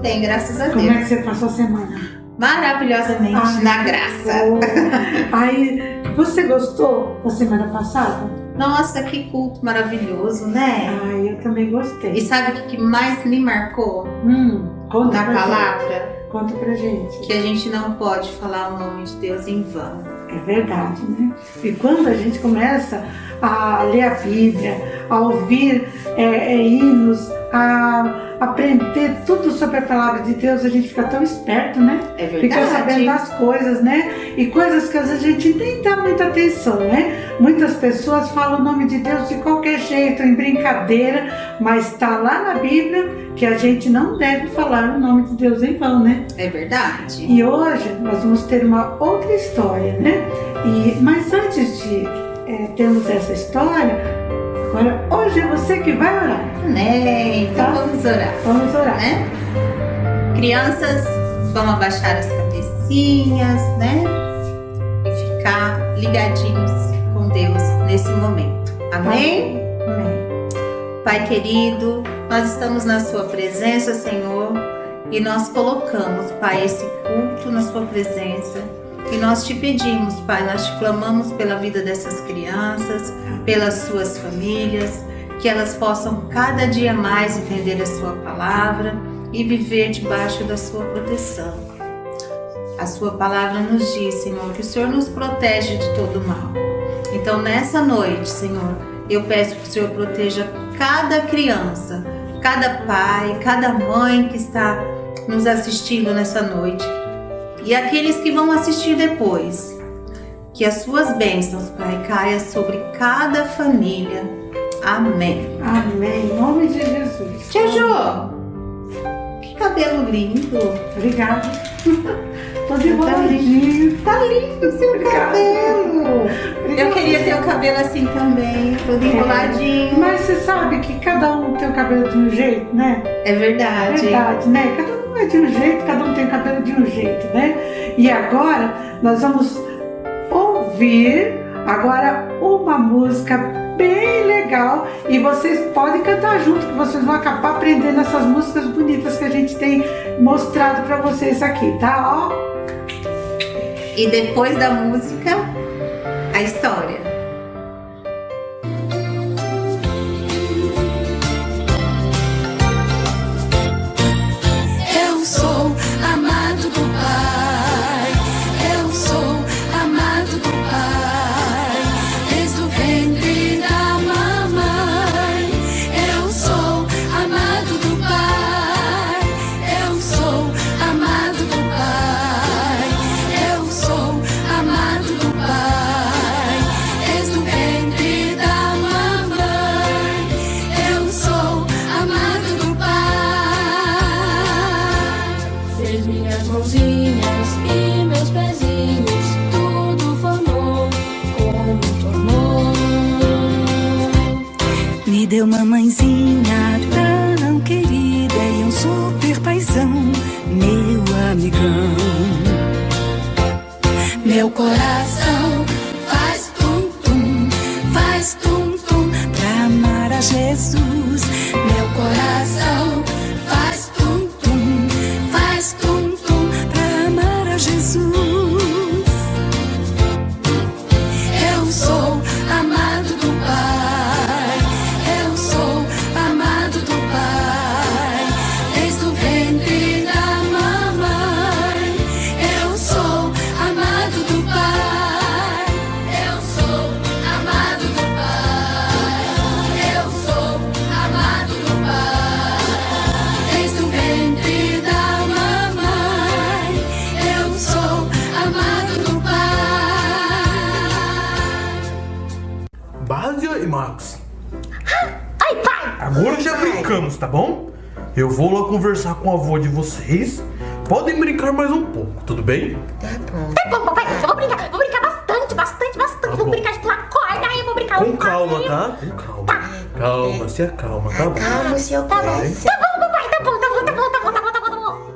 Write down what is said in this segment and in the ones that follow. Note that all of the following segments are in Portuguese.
bem, graças a Deus. Como é que você passou a semana? Maravilhosamente, na graça. Aí, você gostou da semana passada? Nossa, que culto maravilhoso, né? Ai, eu também gostei. E sabe o que mais me marcou Conta na pra palavra? gente. Conta pra gente. Que a gente não pode falar o nome de Deus em vão. É verdade, né? E quando a gente começa a ler a Bíblia, a ouvir hinos, a aprender tudo sobre a palavra de Deus, a gente fica tão esperto, né? É verdade. Fica sabendo das coisas, né? E coisas que às vezes a gente nem dá muita atenção, né? Muitas pessoas falam o nome de Deus de qualquer jeito, em brincadeira, mas está lá na Bíblia que a gente não deve falar o nome de Deus em vão, né? É verdade. E hoje nós vamos ter uma outra história, né? Mas antes de termos essa história, agora hoje é você que vai orar. Né? Então Tá? vamos orar. Vamos orar. Né? Crianças, vamos abaixar as cabecinhas, né? E ficar ligadinhos com Deus nesse momento. Amém? Amém. Pai querido, nós estamos na sua presença, Senhor, e nós colocamos, Pai, esse culto na sua presença. E nós te pedimos, Pai, nós te clamamos pela vida dessas crianças, pelas suas famílias, que elas possam cada dia mais entender a sua palavra e viver debaixo da sua proteção. A sua palavra nos diz, Senhor, que o Senhor nos protege de todo mal. Então, nessa noite, Senhor, eu peço que o Senhor proteja cada criança, cada pai, cada mãe que está nos assistindo nessa noite e aqueles que vão assistir depois. Que as suas bênçãos, Pai, caia sobre cada família. Amém. Amém. Em nome de Jesus. Tia Jo, que cabelo lindo. Obrigada. Tô de bolinho. Tá lindo o seu cabelo. Obrigada. Eu queria ter o cabelo assim também, todo enroladinho. Mas você sabe que cada um tem o cabelo de um jeito, né? É verdade. Verdade, né? Cada um é de um jeito, cada um tem o cabelo de um jeito, né? E agora nós vamos ouvir agora uma música bem legal e vocês podem cantar junto, que vocês vão acabar aprendendo essas músicas bonitas que a gente tem mostrado para vocês aqui, tá? Ó. E depois da música, a história. Eu sou amado do Pai, eu sou amado do Pai, desde o ventre da mamãe. Eu sou amado do Pai, eu sou amado do Pai, eu sou amado do Pai, desde o ventre da mamãe. Eu sou amado do Pai. Fez minhas mãozinhas e meus pezinhos, tudo formou como tornou. Me deu uma mãezinha tão querida e um super paizão, meu amigão. Meu coração faz tum-tum, faz tum-tum pra amar a Jesus. Meu coração faz tum-tum, faz tum-tum pra amar a Jesus. Eu sou amado do Pai, eu sou amado do Pai, desde o ventre da mamãe. Eu sou amado do Pai, eu sou amado do Pai, eu sou amado do Pai, desde o ventre da mamãe. Eu sou amado do Pai. Básia e Max, Ai, pai! agora já brincamos, tá bom? Eu vou lá conversar com a avó de vocês. Podem brincar mais um pouco, tudo bem? Tá bom, papai, eu vou brincar bastante, bastante, bastante. Tá Vou bom. brincar de pular corda, aí eu vou brincar Com calma, tá? Com calma. Tá. Calma, se acalma, tá bom? Calma, seu tá bom. Tá bom, papai, tá bom.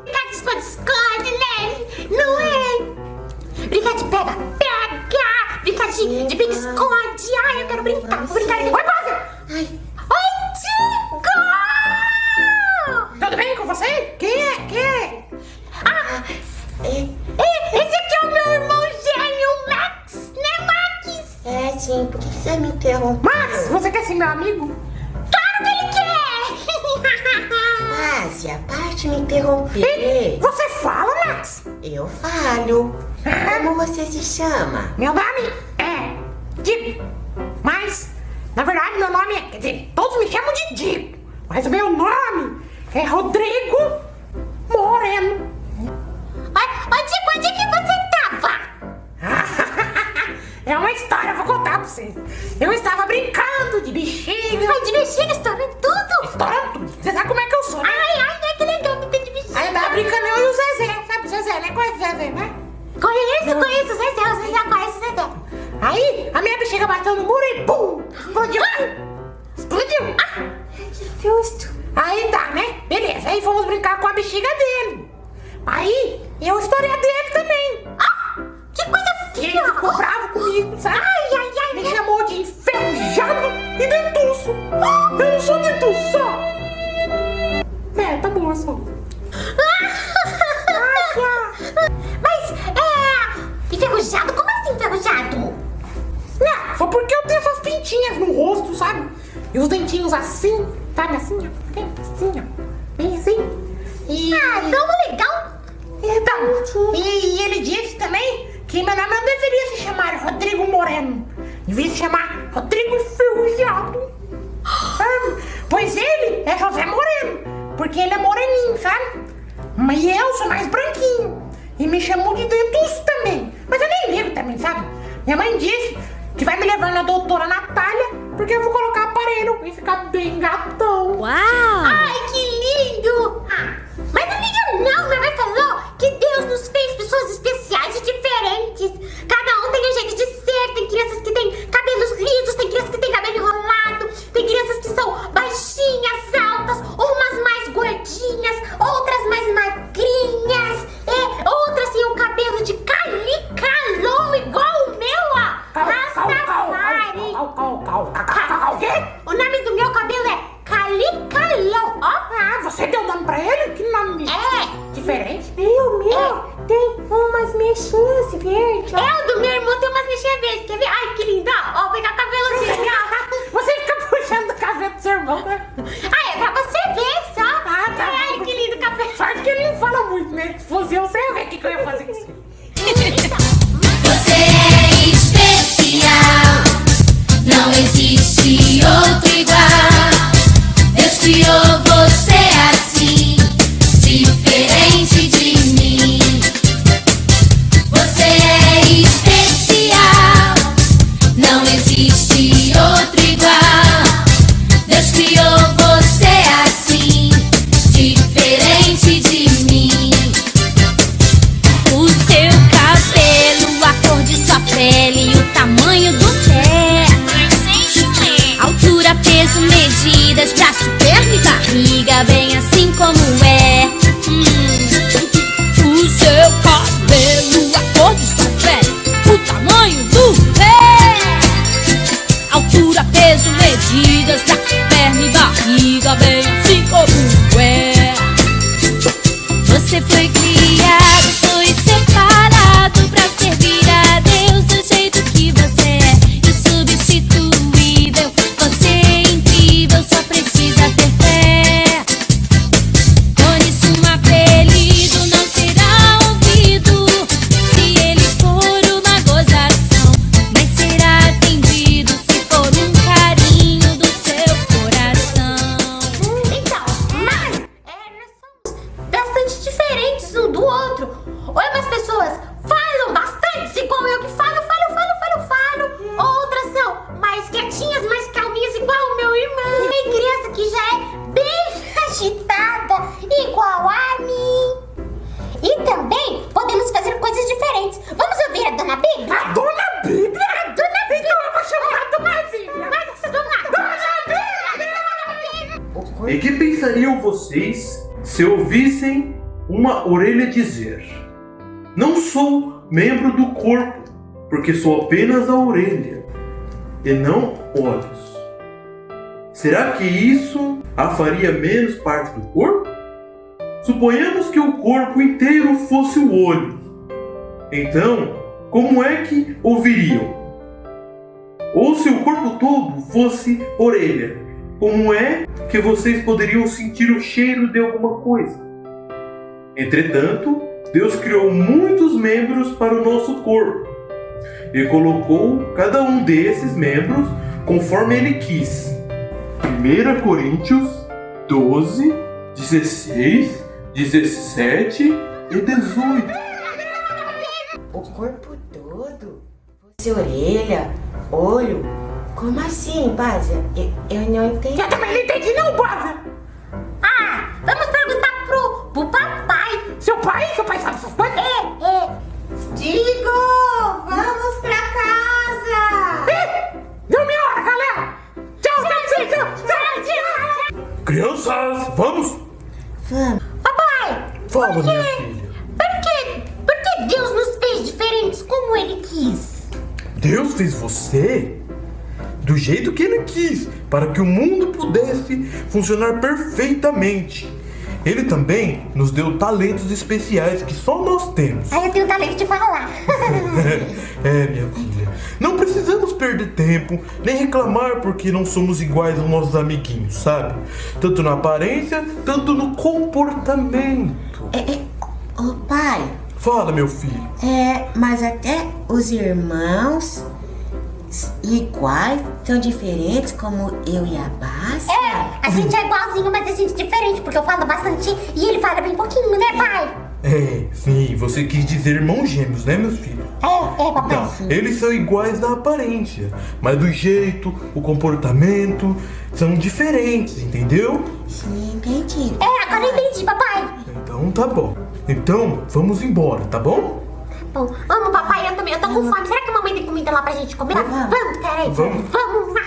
Brincar de esconde-esconde, né? Não é? Brincar de pega, brincar de pique-esconde. Ai, eu quero brincar, vou brincar aqui. Oi, Básia! Oi, Tico! Tudo bem com você? Quem é assim? Por que você me interrompeu? Max, você quer ser meu amigo? Claro que ele quer! Márcia, para de me interromper. Você fala, Max? Eu falo. Como você se chama? Meu nome é Dico. Mas, na verdade, meu nome é... Quer dizer, todos me chamam de Dico. Mas o meu nome é Rodrigo Moreno. Ô, Dico, onde que você tava? É uma história, eu vou contar pra vocês. Eu estava brincando de bexiga. Ai, de bexiga, estourando tudo. Estourando tudo. Você sabe como é que eu sou, né? Ai, que legal, brincar de bexiga. Aí eu tava brincando eu e o Zezé. Sabe o Zezé, né? Conhece o Zezé, né? Conheço, o Zezé conhece o Zezé. Aí a minha bexiga bateu no muro e pum! Explodiu! Explodiu! Que susto. Aí tá, né? Beleza, aí fomos brincar com a bexiga dele. Aí eu estourei a dele também. Que coisa E ele feia. ficou bravo comigo, sabe? Ai. Me chamou de enferrujado e dentuço. Eu não sou dentuço, só. É, tá bom, só. Mas, enferrujado? Como assim enferrujado? Não, foi porque eu tenho essas pintinhas no rosto, sabe? E os dentinhos assim, sabe? Assim, ó. Assim, ó. Bem assim. E... Tão legal. Então, e ele disse também que meu nome não deveria se chamar Rodrigo Moreno. Devia se chamar Rodrigo Enferrujado. Pois ele é José Moreno, porque ele é moreninho, sabe? Mas eu sou mais branquinho. E me chamou de dentuço também. Mas eu nem ligo também, sabe? Minha mãe disse que vai me levar na doutora Natália, porque eu vou colocar aparelho e ficar bem gatão. Ai, que lindo. Mas não liga não, minha mãe falou que Deus nos fez pessoas especiais e diferentes. Cada um tem um jeito de ser. Tem crianças que têm cabelos lisos, tem crianças que têm cabelo enrolado, tem crianças que são baixinhas, altas, umas mais gordinhas, outras mais magrinhas, outras têm um cabelo de calicalão igual o meu, ó. Rastafari. O nome do meu cabelo é calicalão, ó. Você deu nome pra ele? Que nome diferente? E o meu tem umas mechinhas verdes. O do meu irmão tem umas mechinhas verdes. Quer ver? Ai, que lindo. Ó, vou pegar o cabelo assim, ó. Você fica puxando o cabelo do seu irmão, né? É pra você ver só. Tá. Ai, que lindo cabelo. Sorte que ele não fala muito, né? Se fosse eu, você ia ver o que eu ia fazer com isso. Você é especial, não existe outro igual. Deus criou você assim, diferente de mim. Você é especial, não existe outro igual. Deus criou você assim, diferente de mim. O seu cabelo, a cor de sua pele e o tamanho do pé. Altura, peso, medidas, braço, perna e barriga, bem assim como é. O seu cabelo, a cor de sua pele, o tamanho do pé. Altura, peso, medidas, braço, perna e barriga, bem assim como é. Você foi criado, foi separado pra servir a Deus do jeito que você é, insubstituível. Você é incrível, só precisa ter fé. Por isso um apelido não será ouvido se ele for uma gozação, mas será atendido se for um carinho do seu coração. Então, mas nós somos bastante diferentes um do outro. Ou umas pessoas falam bastante, igual eu que falo. Outras são mais quietinhas, mais calminhas, igual o meu irmão. Tem criança que já é bem agitada, igual a mim. E também podemos fazer coisas diferentes. Vamos ouvir a Dona Bíblia? A Dona Bíblia? A Dona Bíblia. Então eu vou chamar a Dona Bíblia. Vamos lá. Dona Bíblia. E que pensariam vocês se ouvissem uma orelha dizer: não sou membro do corpo, porque sou apenas a orelha e não olhos? Será que isso a faria menos parte do corpo? Suponhamos que o corpo inteiro fosse o olho. Então, como é que ouviriam? Ou se o corpo todo fosse orelha, como é que vocês poderiam sentir o cheiro de alguma coisa? Entretanto, Deus criou muitos membros para o nosso corpo e colocou cada um desses membros conforme Ele quis. 1 Coríntios 12, 16, 17 e 18. O corpo todo? Você orelha, olho? Como assim, Básia? Eu não entendi. Eu também não entendi não, Básia. Ah, vamos perguntar pro papai. Seu pai sabe essas coisas? Digo, vamos pra casa! Deu minha hora, galera. Tchau, tchau. Crianças, vamos! Vamos. Papai, Fala, minha filha. por que Deus nos fez diferentes como Ele quis? Deus fez você do jeito que Ele quis, para que o mundo pudesse funcionar perfeitamente. Ele também nos deu talentos especiais que só nós temos. Aí eu tenho talento de falar. Minha filha. Não precisamos perder tempo, nem reclamar porque não somos iguais aos nossos amiguinhos, sabe? Tanto na aparência, tanto no comportamento. Ô pai, Fala, meu filho. mas até os irmãos iguais são diferentes, como eu e a Básia? A gente é igualzinho, mas a gente é diferente, porque eu falo bastante e ele fala bem pouquinho, né, pai? Sim, você quis dizer irmãos gêmeos, né, meus filhos? Papai. Então, eles são iguais na aparência, mas do jeito, o comportamento são diferentes, entendeu? Sim, entendi. Agora eu entendi, papai. Então tá bom. Então, vamos embora, tá bom? Bom, vamos, papai, eu também, eu tô com fome. Será que a mamãe tem comida lá pra gente comer? Vamos, peraí. Vamos lá.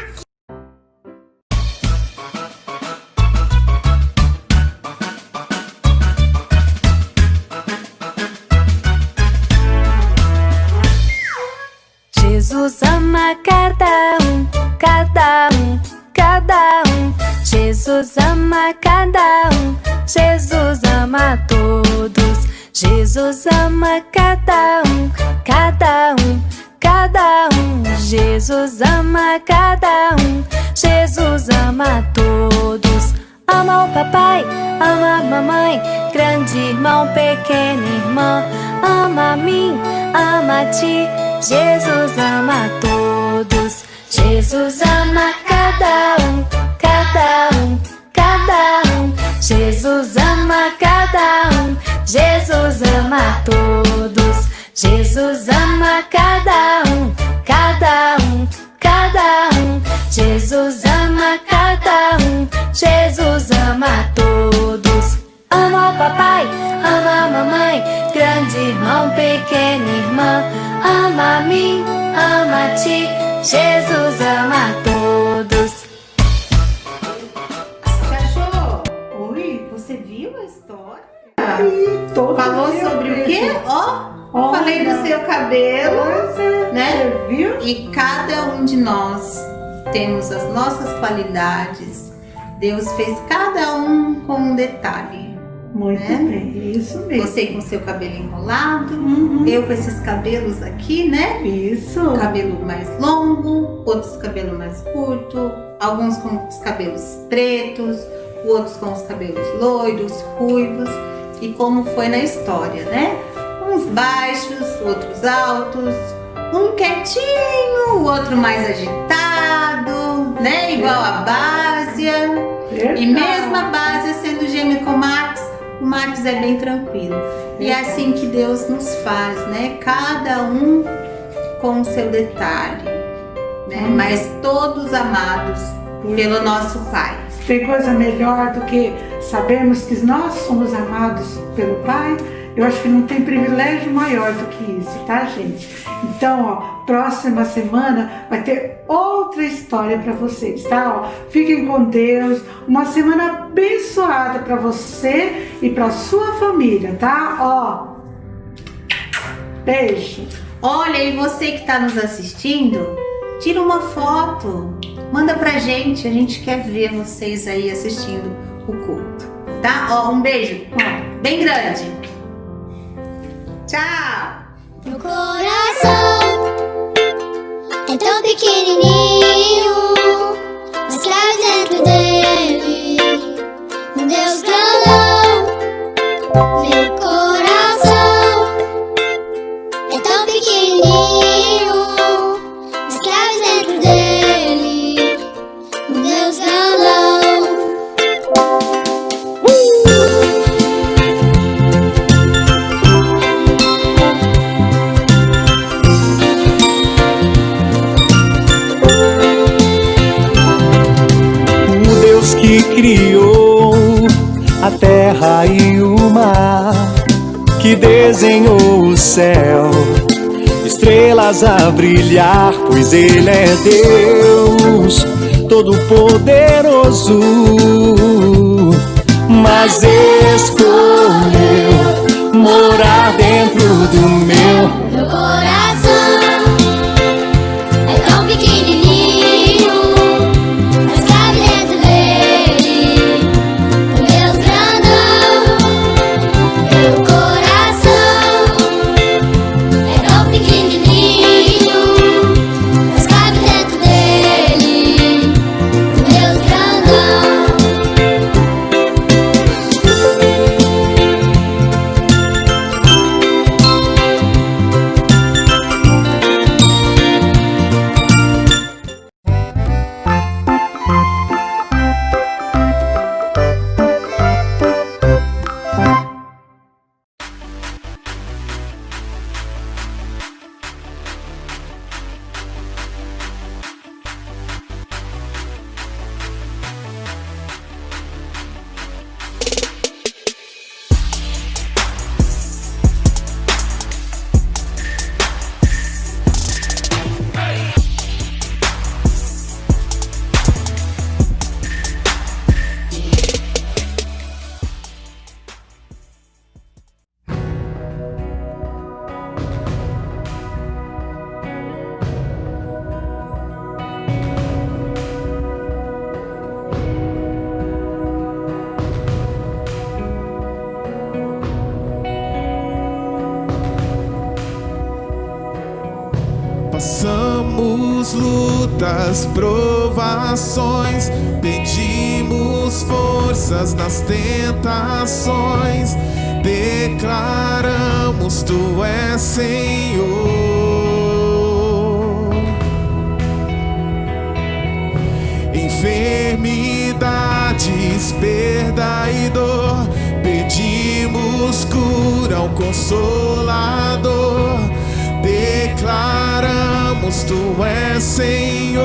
Jesus ama cada um, cada um, cada um. Jesus ama cada um, Jesus ama todos. Jesus ama cada um, cada um, cada um. Jesus ama cada um, Jesus ama todos. Ama o papai, ama a mamãe, grande irmão, pequena irmã. Ama a mim, ama a ti, Jesus ama todos. Jesus ama cada um, cada um, cada um. Jesus ama cada um, Jesus ama todos. Jesus ama cada um, cada um, cada um. Jesus ama cada um, Jesus ama todos. Ama o papai, ama a mamãe, grande irmão, pequena irmã. Ama a mim, ama a ti, Jesus ama todos. Cachorro, Oi? você viu a história? Todo Falou dia sobre o eu quê? vejo. Ó, falei do seu cabelo, Pois é, né? Você viu? E cada um de nós temos as nossas qualidades. Deus fez cada um com um detalhe. Muito né? bem, isso mesmo. Você com seu cabelo enrolado, Uhum. eu com esses cabelos aqui, né? Isso. Cabelo mais longo, outros cabelo mais curto, alguns com os cabelos pretos, outros com os cabelos loiros, ruivos, e como foi na história, né? Uns baixos, outros altos, um quietinho, o outro mais agitado, né? Igual a Básia. Verdade. E mesmo a Básia sendo gêmea com o Max é bem tranquilo. E é assim que Deus nos faz, né? Cada um com o seu detalhe, né? Mas todos amados pelo nosso Pai. Tem coisa melhor do que sabermos que nós somos amados pelo Pai? Eu acho que não tem privilégio maior do que isso, tá, gente? Então, ó, próxima semana vai ter outra história para vocês, tá? Ó, fiquem com Deus. Uma semana abençoada para você e para sua família, tá? Ó, beijo. Olha, e você que está nos assistindo, tira uma foto, manda pra gente. A gente quer ver vocês aí assistindo o culto, tá? Ó, um beijo, ó, bem grande. Tchau! Meu coração entrou pequenininho, mas cabe dentro dele um Deus grandão. Meu coração é tão pequenininho, mas cabe dentro dele um Deus grandão. Que criou a terra e o mar, que desenhou o céu, estrelas a brilhar, pois Ele é Deus Todo-Poderoso, mas escolheu morar dentro do meu coração. É tão pequenininho, mas cabe dentro dele um Deus grandão. Meu coração é tão pequenininho, mas cabe dentro dele um Deus grandão. Passamos lutas, provações, pedimos forças nas tentações, declaramos Tu és Senhor. Enfermidades, perda e dor, pedimos cura ao Consolador. Declaramos Tu és Senhor,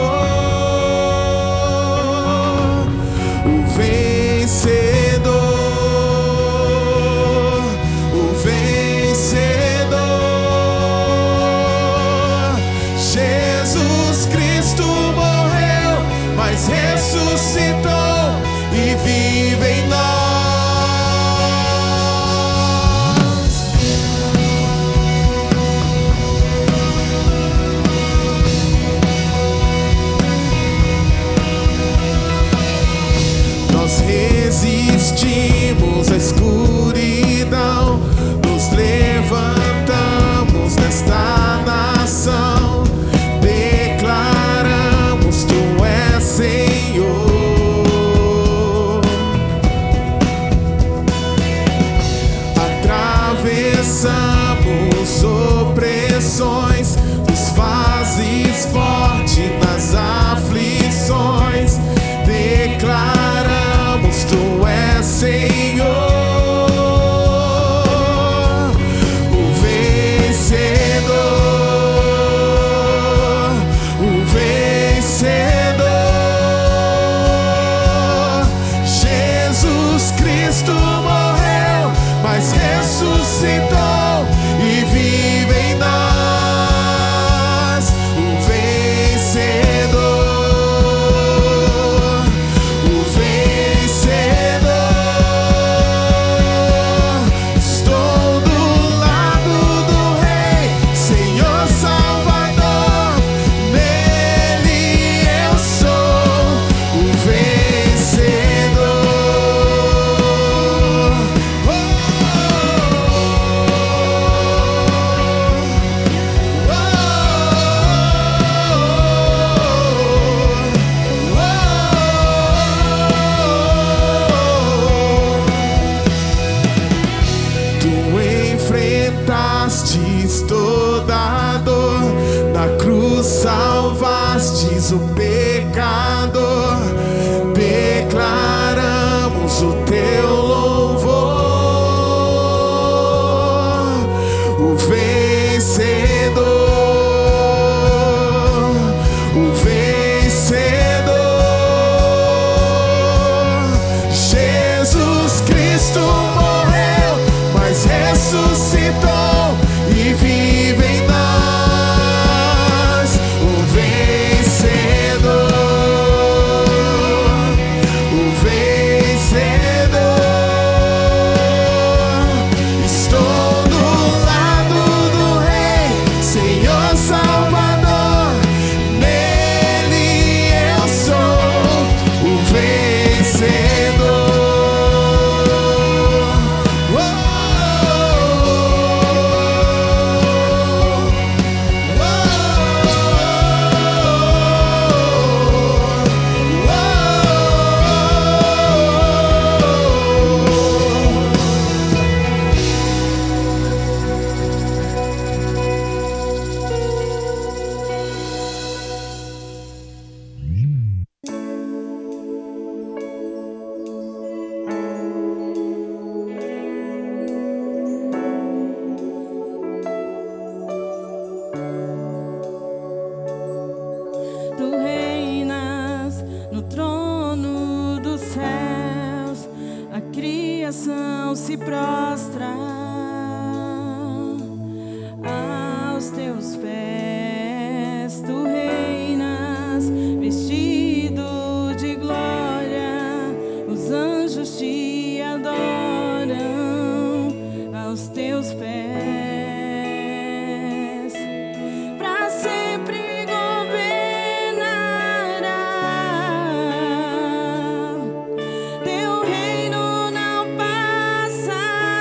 o vencedor, o vencedor. Jesus Cristo morreu, mas ressuscitou e vive em nós. Resistimos à escuridão, nos levantamos nesta nação, declaramos Tu és Senhor, cruz salvastes o pecador, declaramos o teu louvor, o vencedor, o vencedor, Jesus Cristo morreu, mas ressuscitou e vive em nós, o vencedor, o vencedor. Estou do lado do Rei, Senhor Salvador, nele eu sou o vencedor. Tu reinas no trono dos céus, a criação se prostra aos teus pés. Tu reinas vestido de glória, os anjos te adoram aos teus pés. Pra sempre governará, teu reino não passará.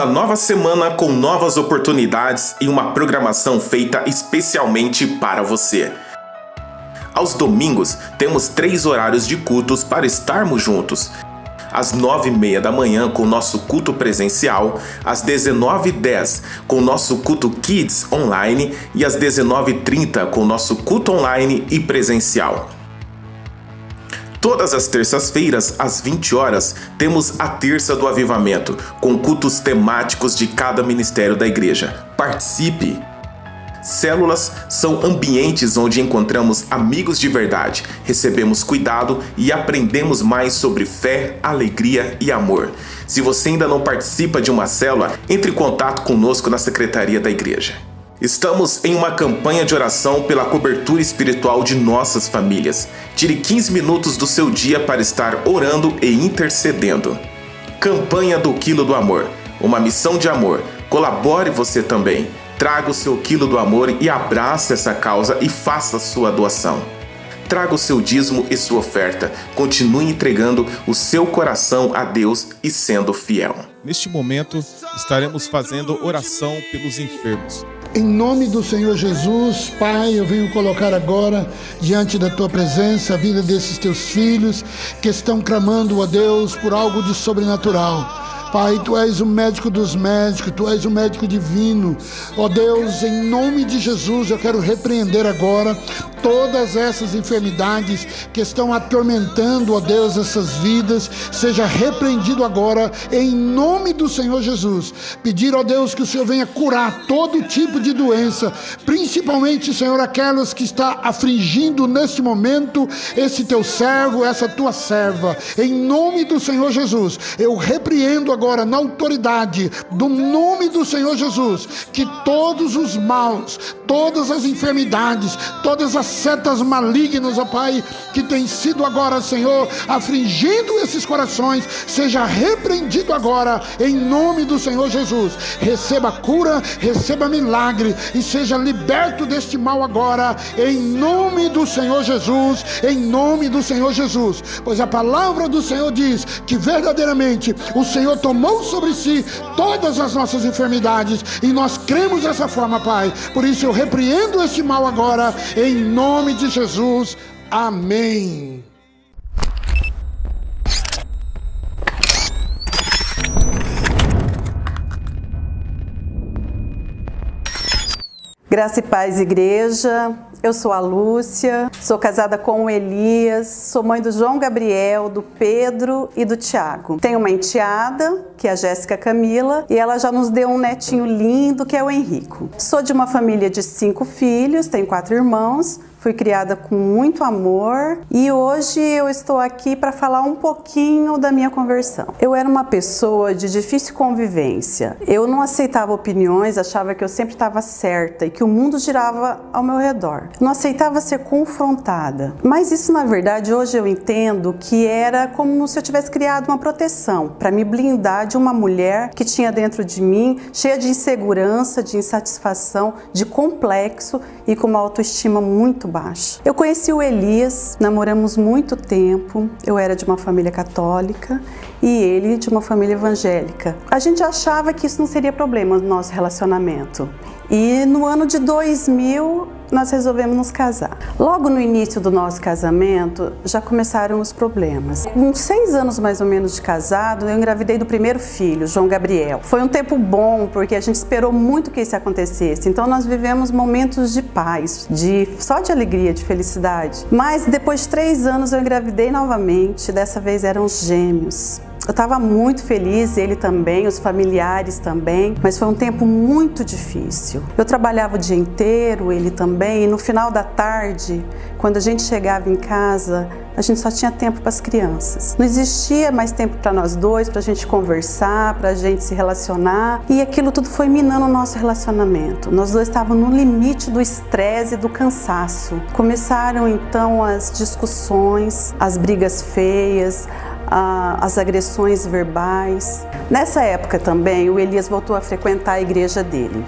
uma nova semana com novas oportunidades e uma programação feita especialmente para você. Aos domingos, temos 3 horários de cultos para estarmos juntos. Às 9h30 da manhã com o nosso culto presencial, às 19h10 com o nosso culto Kids online e às 19h30 com o nosso culto online e presencial. Todas as terças-feiras, às 20 horas, temos a Terça do Avivamento, com cultos temáticos de cada ministério da igreja. Participe! Células são ambientes onde encontramos amigos de verdade, recebemos cuidado e aprendemos mais sobre fé, alegria e amor. Se você ainda não participa de uma célula, entre em contato conosco na secretaria da igreja. Estamos em uma campanha de oração pela cobertura espiritual de nossas famílias. Tire 15 minutos do seu dia para estar orando e intercedendo. Campanha do Quilo do Amor. Uma missão de amor. Colabore você também. Traga o seu quilo do amor e abrace essa causa e faça sua doação. Traga o seu dízimo e sua oferta. Continue entregando o seu coração a Deus e sendo fiel. Neste momento, estaremos fazendo oração pelos enfermos. Em nome do Senhor Jesus, Pai, eu venho colocar agora diante da Tua presença a vida desses Teus filhos que estão clamando a Deus por algo de sobrenatural. Pai, Tu és o médico dos médicos, Tu és o médico divino. Ó Deus, em nome de Jesus, eu quero repreender agora todas essas enfermidades que estão atormentando, ó Deus, essas vidas. Seja repreendido agora, em nome do Senhor Jesus. Pedir, ó Deus, que o Senhor venha curar todo tipo de doença, principalmente, Senhor, aquelas que está afligindo neste momento esse Teu servo, essa Tua serva. Em nome do Senhor Jesus, eu repreendo agora na autoridade do nome do Senhor Jesus, que todos os maus, todas as enfermidades, todas as setas malignas, ó Pai, que tem sido agora, Senhor, afligindo esses corações, seja repreendido agora em nome do Senhor Jesus. Receba cura, receba milagre e seja liberto deste mal agora em nome do Senhor Jesus, em nome do Senhor Jesus. Pois a palavra do Senhor diz que verdadeiramente o Senhor tomou sobre si todas as nossas enfermidades e nós cremos dessa forma, Pai. Por isso eu repreendo este mal agora em nome de Jesus. Amém. Graça e paz, igreja. Eu sou a Lúcia, sou casada com o Elias, sou mãe do João Gabriel, do Pedro e do Tiago. Tenho uma enteada, que é a Jéssica Camila, e ela já nos deu um netinho lindo, que é o Henrico. Sou de uma família de 5 filhos, tenho 4 irmãos. Fui criada com muito amor e hoje eu estou aqui para falar um pouquinho da minha conversão. Eu era uma pessoa de difícil convivência. Eu não aceitava opiniões, achava que eu sempre estava certa e que o mundo girava ao meu redor. Não aceitava ser confrontada. Mas isso, na verdade, hoje eu entendo que era como se eu tivesse criado uma proteção para me blindar de uma mulher que tinha dentro de mim, cheia de insegurança, de insatisfação, de complexo e com uma autoestima muito baixa. Eu conheci o Elias, namoramos muito tempo, eu era de uma família católica e ele de uma família evangélica. A gente achava que isso não seria problema no nosso relacionamento. E no ano de 2000, nós resolvemos nos casar. Logo no início do nosso casamento, já começaram os problemas. Com 6 anos mais ou menos de casado, eu engravidei do primeiro filho, João Gabriel. Foi um tempo bom, porque a gente esperou muito que isso acontecesse. Então nós vivemos momentos de paz, só de alegria, de felicidade. Mas depois de 3 anos eu engravidei novamente, dessa vez eram gêmeos. Eu estava muito feliz, ele também, os familiares também, mas foi um tempo muito difícil. Eu trabalhava o dia inteiro, ele também, e no final da tarde, quando a gente chegava em casa, a gente só tinha tempo para as crianças. Não existia mais tempo para nós dois, para a gente conversar, para a gente se relacionar, e aquilo tudo foi minando o nosso relacionamento. Nós dois estávamos no limite do estresse e do cansaço. Começaram então as discussões, as brigas feias, as agressões verbais. Nessa época também, o Elias voltou a frequentar a igreja dele.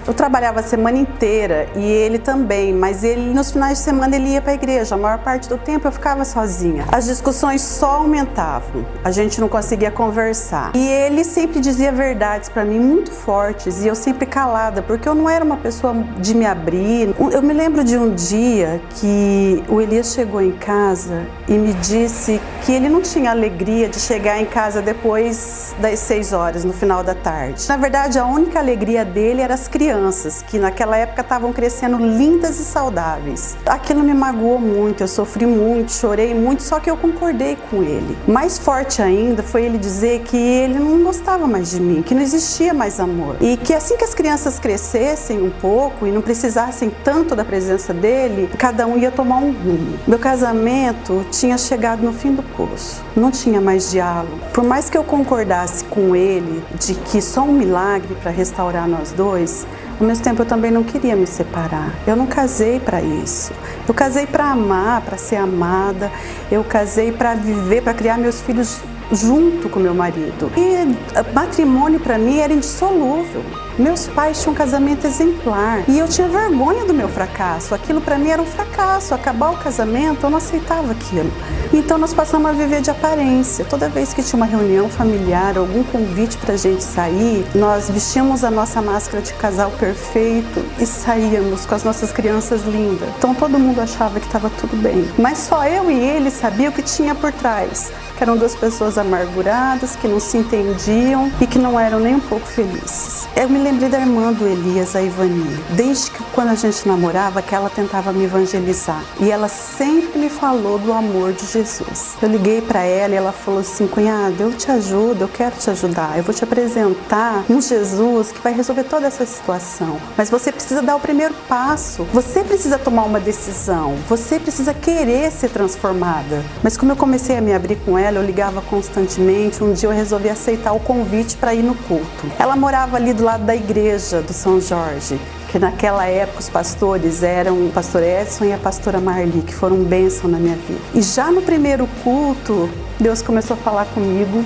Eu trabalhava a semana inteira e ele também, mas ele nos finais de semana ele ia para a igreja. A maior parte do tempo eu ficava sozinha. As discussões só aumentavam, a gente não conseguia conversar. E ele sempre dizia verdades para mim muito fortes e eu sempre calada, porque eu não era uma pessoa de me abrir. Eu me lembro de um dia que o Elias chegou em casa e me disse que ele não tinha alegria de chegar em casa depois das 6 horas, no final da tarde. Na verdade, a única alegria dele eram as crianças, que naquela época estavam crescendo lindas e saudáveis. Aquilo me magoou muito, eu sofri muito, chorei muito, só que eu concordei com ele. Mais forte ainda foi ele dizer que ele não gostava mais de mim, que não existia mais amor. E que assim que as crianças crescessem um pouco e não precisassem tanto da presença dele, cada um ia tomar um rumo. Meu casamento tinha chegado no fim do poço, não tinha mais diálogo. Por mais que eu concordasse com ele de que só um milagre para restaurar nós dois, ao mesmo tempo eu também não queria me separar. Eu não casei para isso. Eu casei para amar, para ser amada. Eu casei para viver, para criar meus filhos junto com meu marido. E matrimônio para mim era indissolúvel. Meus pais tinham um casamento exemplar e eu tinha vergonha do meu fracasso. Aquilo para mim era um fracasso. Acabar o casamento, eu não aceitava aquilo. Então nós passamos a viver de aparência. Toda vez que tinha uma reunião familiar, algum convite pra gente sair, nós vestíamos a nossa máscara de casal perfeito e saíamos com as nossas crianças lindas. Então todo mundo achava que estava tudo bem. Mas só eu e ele sabiam o que tinha por trás. Que eram duas pessoas amarguradas, que não se entendiam e que não eram nem um pouco felizes. Eu me lembrei da irmã do Elias, a Ivani. Desde que quando a gente namorava, que ela tentava me evangelizar. E ela sempre me falou do amor de Jesus. Eu liguei para ela e ela falou assim: cunhada, eu te ajudo, eu quero te ajudar. Eu vou te apresentar um Jesus que vai resolver toda essa situação. Mas você precisa dar o primeiro passo. Você precisa tomar uma decisão. Você precisa querer ser transformada. Mas como eu comecei a me abrir com ela, eu ligava constantemente. Um dia eu resolvi aceitar o convite para ir no culto. Ela morava ali do lado da igreja do São Jorge, que naquela época os pastores eram o pastor Edson e a pastora Marli, que foram bênção na minha vida. E já no primeiro culto, Deus começou a falar comigo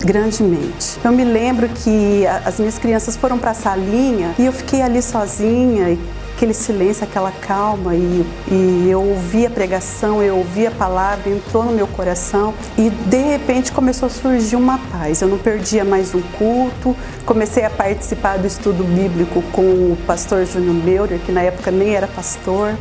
grandemente. Eu me lembro que as minhas crianças foram para a salinha e eu fiquei ali sozinha, e aquele silêncio, aquela calma, e eu ouvi a pregação, eu ouvi a palavra, entrou no meu coração e de repente começou a surgir uma paz. Eu não perdia mais um culto, comecei a participar do estudo bíblico com o pastor Júnior Meurer, que na época nem era pastor.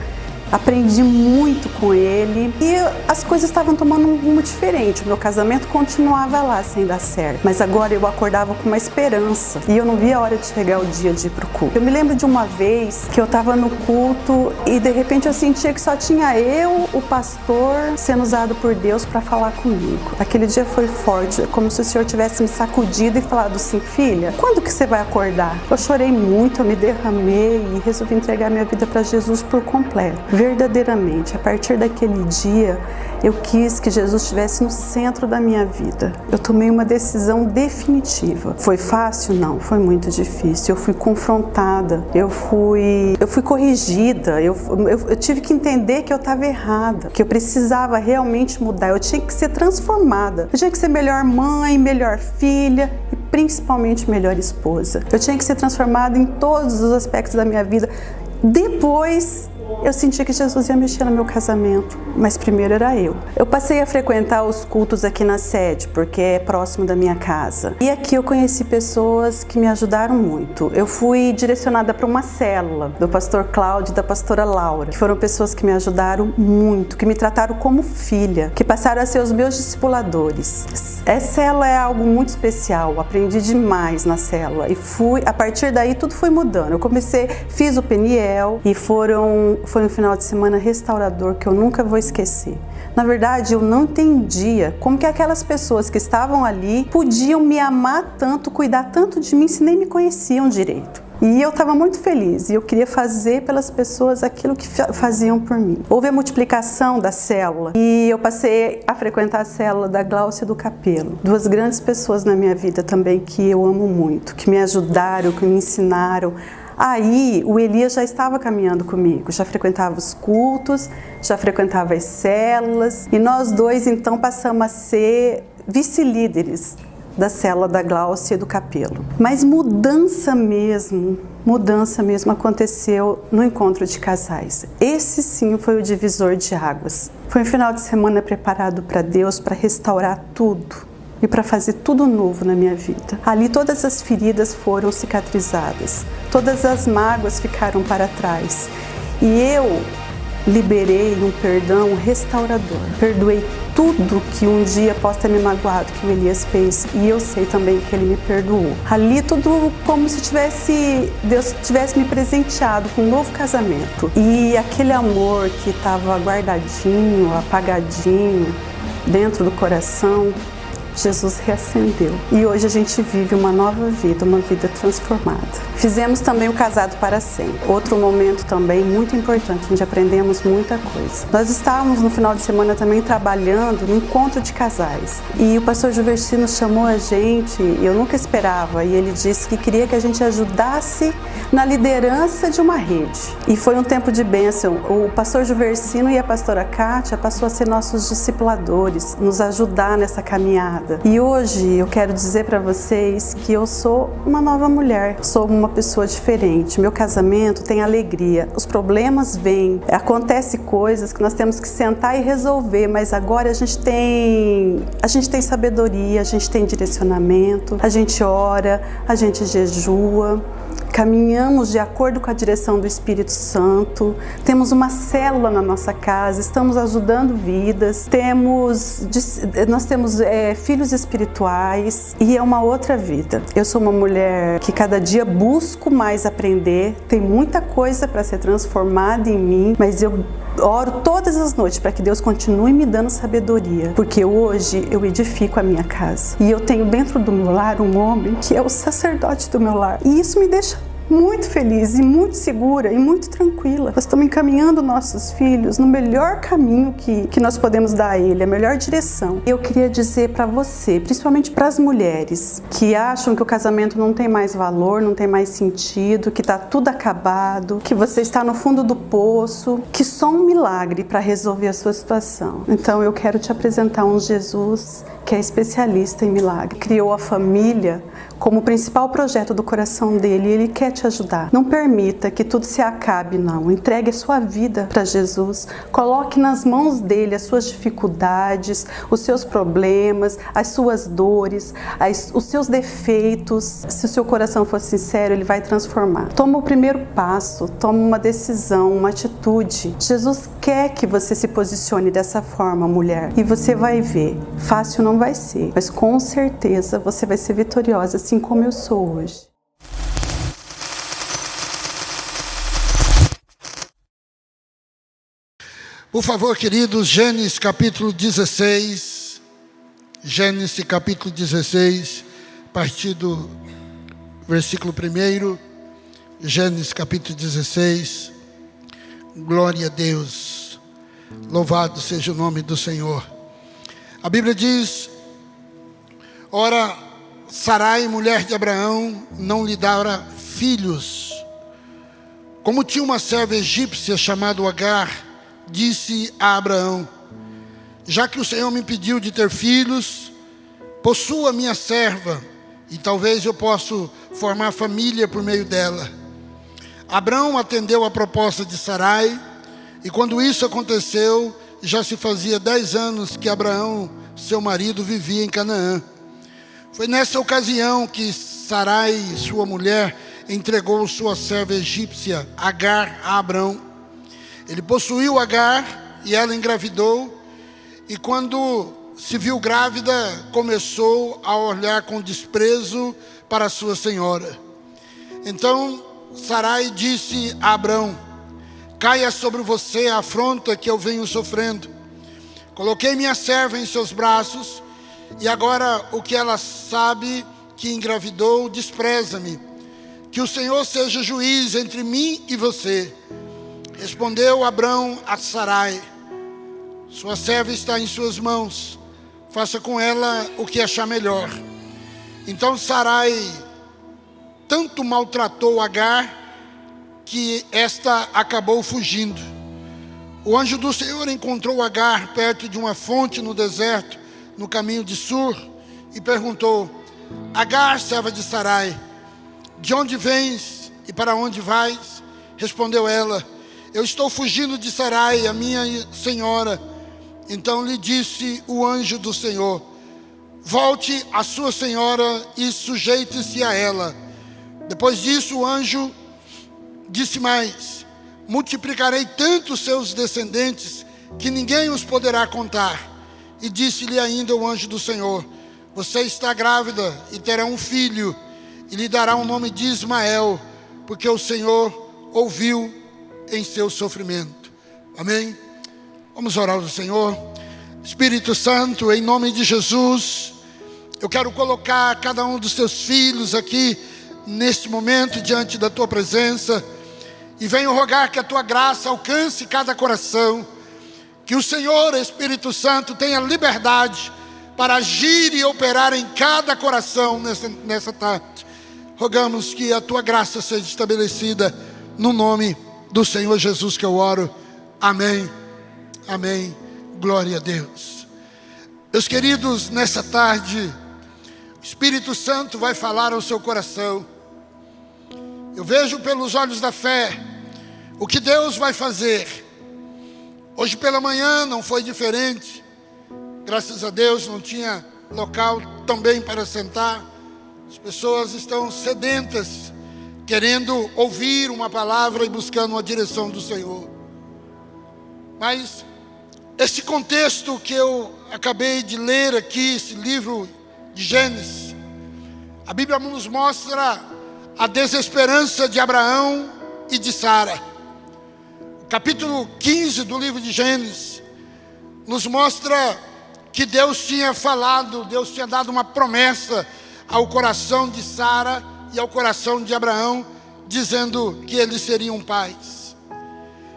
Aprendi muito com ele e as coisas estavam tomando um rumo diferente. O meu casamento continuava lá sem dar certo, mas agora eu acordava com uma esperança e eu não via a hora de chegar o dia de ir pro culto. Eu me lembro de uma vez que eu estava no culto e de repente eu sentia que só tinha eu, o pastor, sendo usado por Deus para falar comigo. Aquele dia foi forte, como se o Senhor tivesse me sacudido e falado assim: filha, quando que você vai acordar? Eu chorei muito, eu me derramei e resolvi entregar minha vida para Jesus por completo. Verdadeiramente, a partir daquele dia, eu quis que Jesus estivesse no centro da minha vida. Eu tomei uma decisão definitiva. Foi fácil? Não, foi muito difícil. Eu fui confrontada, eu fui corrigida, eu tive que entender que eu estava errada, que eu precisava realmente mudar, eu tinha que ser transformada. Eu tinha que ser melhor mãe, melhor filha e principalmente melhor esposa. Eu tinha que ser transformada em todos os aspectos da minha vida. Depois, eu senti que Jesus ia mexer no meu casamento, mas primeiro era eu. Eu passei a frequentar os cultos aqui na sede, porque é próximo da minha casa. E aqui eu conheci pessoas que me ajudaram muito. Eu fui direcionada para uma célula do pastor Cláudio e da pastora Laura, que foram pessoas que me ajudaram muito, que me trataram como filha, que passaram a ser os meus discipuladores. Essa célula é algo muito especial, aprendi demais na célula e a partir daí tudo foi mudando. Eu fiz o Peniel e foi um final de semana restaurador que eu nunca vou esquecer. Na verdade, eu não entendia como que aquelas pessoas que estavam ali podiam me amar tanto, cuidar tanto de mim, se nem me conheciam direito. E eu estava muito feliz e eu queria fazer pelas pessoas aquilo que faziam por mim. Houve a multiplicação da célula e eu passei a frequentar a célula da Glaucia e do Capelo. Duas grandes pessoas na minha vida também que eu amo muito, que me ajudaram, que me ensinaram. Aí o Elias já estava caminhando comigo, já frequentava os cultos, já frequentava as células e nós dois então passamos a ser vice-líderes da célula da Gláucia e do Capelo. Mas mudança mesmo aconteceu no encontro de casais. Esse sim foi o divisor de águas. Foi um final de semana preparado para Deus para restaurar tudo e para fazer tudo novo na minha vida. Ali todas as feridas foram cicatrizadas, todas as mágoas ficaram para trás e eu liberei um perdão restaurador. Perdoei tudo que um dia possa ter me magoado, que o Elias fez, e eu sei também que ele me perdoou. Ali tudo como se Deus tivesse me presenteado com um novo casamento. E aquele amor que estava guardadinho, apagadinho dentro do coração, Jesus reacendeu. E hoje a gente vive uma nova vida, uma vida transformada. Fizemos também o Casado para Sempre. Outro momento também muito importante, onde aprendemos muita coisa. Nós estávamos no final de semana também trabalhando no encontro de casais. E o pastor Juversino chamou a gente, eu nunca esperava, e ele disse que queria que a gente ajudasse na liderança de uma rede. E foi um tempo de bênção. O pastor Juversino e a pastora Kátia passou a ser nossos discipuladores, nos ajudar nessa caminhada. E hoje eu quero dizer para vocês que eu sou uma nova mulher, sou uma pessoa diferente. Meu casamento tem alegria, os problemas vêm, acontecem coisas que nós temos que sentar e resolver, mas agora a gente tem sabedoria, a gente tem direcionamento, a gente ora, a gente jejua, caminhamos de acordo com a direção do Espírito Santo, temos uma célula na nossa casa, estamos ajudando vidas, nós temos filhos espirituais e é uma outra vida. Eu sou uma mulher que cada dia busco mais aprender, tem muita coisa para ser transformada em mim, mas eu oro todas as noites para que Deus continue me dando sabedoria, porque hoje eu edifico a minha casa e eu tenho dentro do meu lar um homem que é o sacerdote do meu lar, e isso me deixa muito feliz e muito segura e muito tranquila. Nós estamos encaminhando nossos filhos no melhor caminho que nós podemos dar a ele, a melhor direção. Eu queria dizer para você, principalmente para as mulheres que acham que o casamento não tem mais valor, não tem mais sentido, que está tudo acabado, que você está no fundo do poço, que só um milagre para resolver a sua situação. Então eu quero te apresentar um Jesus que é especialista em milagre. Criou a família como o principal projeto do coração dele, e ele quer te ajudar. Não permita que tudo se acabe, não. Entregue a sua vida para Jesus. Coloque nas mãos dele as suas dificuldades, os seus problemas, as suas dores, os seus defeitos. Se o seu coração for sincero, ele vai transformar. Toma o primeiro passo, toma uma decisão, uma atitude. Jesus quer que você se posicione dessa forma, mulher. E você vai ver. Fácil não vai ser, mas com certeza você vai ser vitoriosa, assim como eu sou hoje. Por favor, queridos, Gênesis capítulo 16. Gênesis capítulo 16, a partir do versículo 1. Gênesis capítulo 16. Glória a Deus. Louvado seja o nome do Senhor. A Bíblia diz: ora, Sarai, mulher de Abraão, não lhe dara filhos. Como tinha uma serva egípcia chamada Agar, disse a Abraão: já que o Senhor me impediu de ter filhos, possua minha serva, e talvez eu possa formar família por meio dela. Abraão atendeu a proposta de Sarai, e quando isso aconteceu, já se fazia 10 anos que Abraão, seu marido, vivia em Canaã. Foi nessa ocasião que Sarai, sua mulher, entregou sua serva egípcia, Agar, a Abraão. Ele possuiu Agar e ela engravidou, e quando se viu grávida, começou a olhar com desprezo para sua senhora. Então Sarai disse a Abraão: caia sobre você a afronta que eu venho sofrendo. Coloquei minha serva em seus braços, e agora o que ela sabe que engravidou, despreza-me. Que o Senhor seja juiz entre mim e você. Respondeu Abraão a Sarai: sua serva está em suas mãos, faça com ela o que achar melhor. Então Sarai tanto maltratou Agar, que esta acabou fugindo. O anjo do Senhor encontrou Agar perto de uma fonte no deserto, no caminho de Sur, e perguntou: Agar, serva de Sarai, de onde vens e para onde vais? Respondeu ela: eu estou fugindo de Sarai, a minha senhora. Então lhe disse o anjo do Senhor: volte à sua senhora e sujeite-se a ela. Depois disso o anjo disse mais: multiplicarei tanto os seus descendentes que ninguém os poderá contar. E disse-lhe ainda o anjo do Senhor: você está grávida e terá um filho, e lhe dará o nome de Ismael, porque o Senhor ouviu em seu sofrimento. Amém? Vamos orar ao Senhor. Espírito Santo, em nome de Jesus, eu quero colocar cada um dos teus filhos aqui neste momento diante da tua presença, e venho rogar que a tua graça alcance cada coração, que o Senhor, Espírito Santo, tenha liberdade para agir e operar em cada coração nessa tarde. Rogamos que a tua graça seja estabelecida no nome do Senhor Jesus que eu oro. Amém, amém, glória a Deus. Meus queridos, nessa tarde o Espírito Santo vai falar ao seu coração. Eu vejo pelos olhos da fé o que Deus vai fazer. Hoje pela manhã não foi diferente. Graças a Deus não tinha local também para sentar. As pessoas estão sedentas, querendo ouvir uma palavra e buscando uma direção do Senhor. Mas esse contexto que eu acabei de ler aqui, esse livro de Gênesis, a Bíblia nos mostra a desesperança de Abraão e de Sara. O capítulo 15 do livro de Gênesis nos mostra que Deus tinha falado, Deus tinha dado uma promessa ao coração de Sara e ao coração de Abraão, dizendo que eles seriam pais.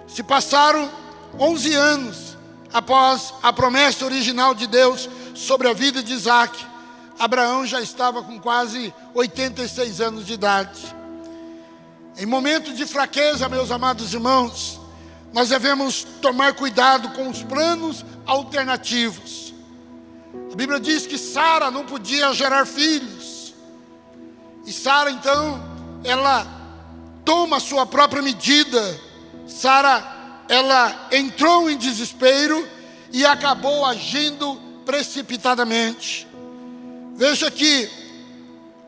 Se passaram 11 anos após a promessa original de Deus sobre a vida de Isaac, Abraão já estava com quase 86 anos de idade. Em momento de fraqueza, meus amados irmãos, nós devemos tomar cuidado com os planos alternativos. A Bíblia diz que Sara não podia gerar filhos. E Sara, então, ela toma a sua própria medida. Sara, ela entrou em desespero e acabou agindo precipitadamente. Veja que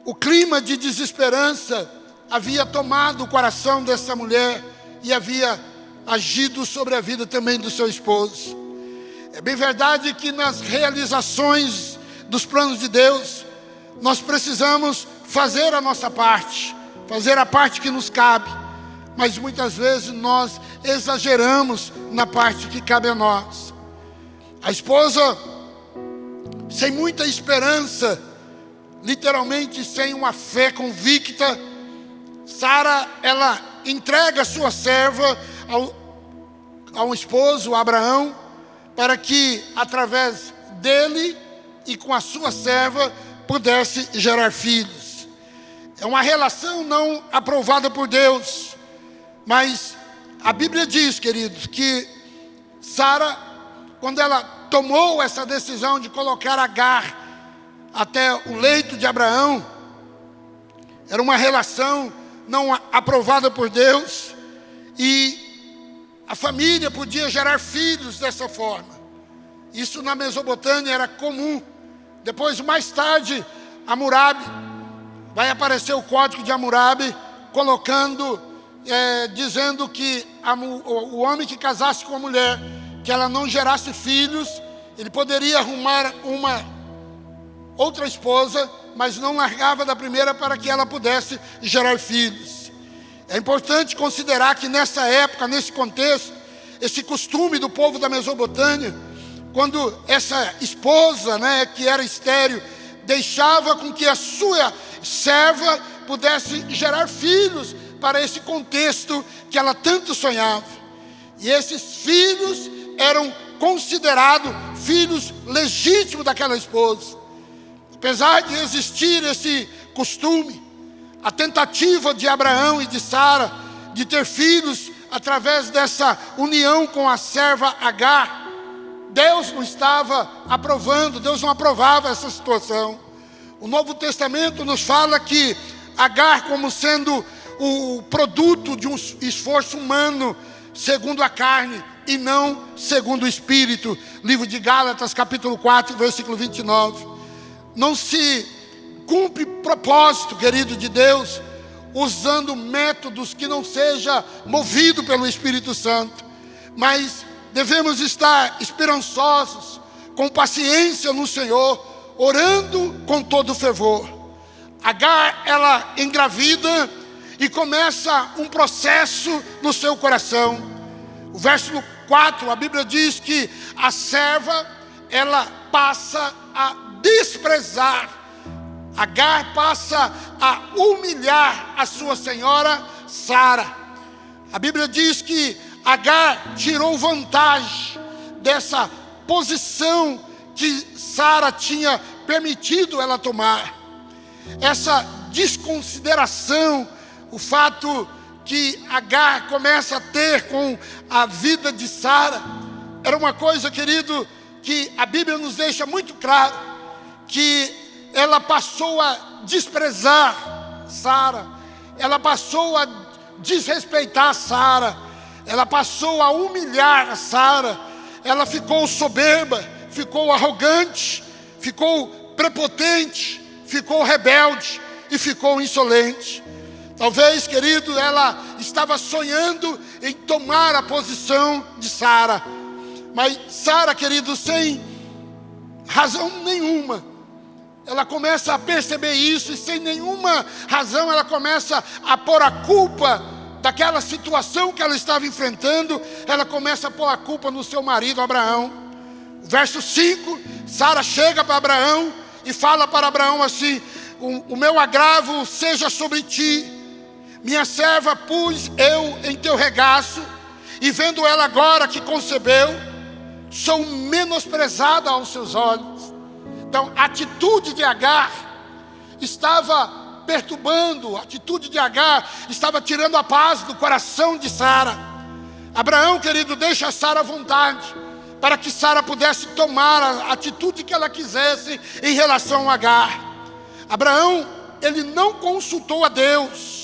o clima de desesperança havia tomado o coração dessa mulher e havia agido sobre a vida também do seu esposo. É bem verdade que nas realizações dos planos de Deus, nós precisamos fazer a nossa parte, fazer a parte que nos cabe, mas muitas vezes nós exageramos na parte que cabe a nós. A esposa, sem muita esperança, literalmente sem uma fé convicta, Sara, ela entrega sua serva ao esposo, Abraão, para que através dele e com a sua serva pudesse gerar filhos. É uma relação não aprovada por Deus, mas a Bíblia diz, queridos, que Sara, quando ela tomou essa decisão de colocar Agar até o leito de Abraão, era uma relação não aprovada por Deus, e a família podia gerar filhos dessa forma. Isso na Mesopotâmia era comum. Depois, mais tarde, Hammurabi, vai aparecer o código de Hammurabi, colocando, dizendo que o homem que casasse com a mulher, que ela não gerasse filhos, ele poderia arrumar uma outra esposa, mas não largava da primeira para que ela pudesse gerar filhos. É importante considerar que nessa época, nesse contexto, esse costume do povo da Mesopotâmia, quando essa esposa, que era estéril, deixava com que a sua serva pudesse gerar filhos para esse contexto que ela tanto sonhava. E esses filhos eram considerados filhos legítimos daquela esposa. Apesar de existir esse costume, a tentativa de Abraão e de Sara de ter filhos através dessa união com a serva Agar, Deus não estava aprovando, Deus não aprovava essa situação. O Novo Testamento nos fala que Agar, como sendo o produto de um esforço humano segundo a carne e não segundo o Espírito. Livro de Gálatas, capítulo 4, versículo 29. Não se cumpre propósito, querido de Deus, usando métodos que não seja movido pelo Espírito Santo. Mas devemos estar esperançosos, com paciência no Senhor, orando com todo fervor. Agar, ela engravida e começa um processo no seu coração. O verso 4, a Bíblia diz que a serva, ela passa a desprezar. Agar passa a humilhar a sua senhora Sara. A Bíblia diz que Agar tirou vantagem dessa posição que Sara tinha permitido ela tomar. Essa desconsideração, o fato que Agar começa a ter com a vida de Sara, era uma coisa, querido, que a Bíblia nos deixa muito claro, que ela passou a desprezar Sara, ela passou a desrespeitar Sara, ela passou a humilhar a Sara, ela ficou soberba, ficou arrogante, ficou prepotente, ficou rebelde e ficou insolente. Talvez, querido, ela estava sonhando em tomar a posição de Sara. Mas Sara, querido, sem razão nenhuma, ela começa a perceber isso, e sem nenhuma razão ela começa a pôr a culpa daquela situação que ela estava enfrentando, ela começa a pôr a culpa no seu marido Abraão. Verso 5, Sara chega para Abraão e fala para Abraão assim: o meu agravo seja sobre ti, minha serva pus eu em teu regaço, e vendo ela agora que concebeu, sou menosprezada aos seus olhos. Então a atitude de Agar estava perturbando, a atitude de Agar estava tirando a paz do coração de Sara. Abraão, querido, deixa Sara à vontade, para que Sara pudesse tomar a atitude que ela quisesse em relação a Agar. Abraão, ele não consultou a Deus,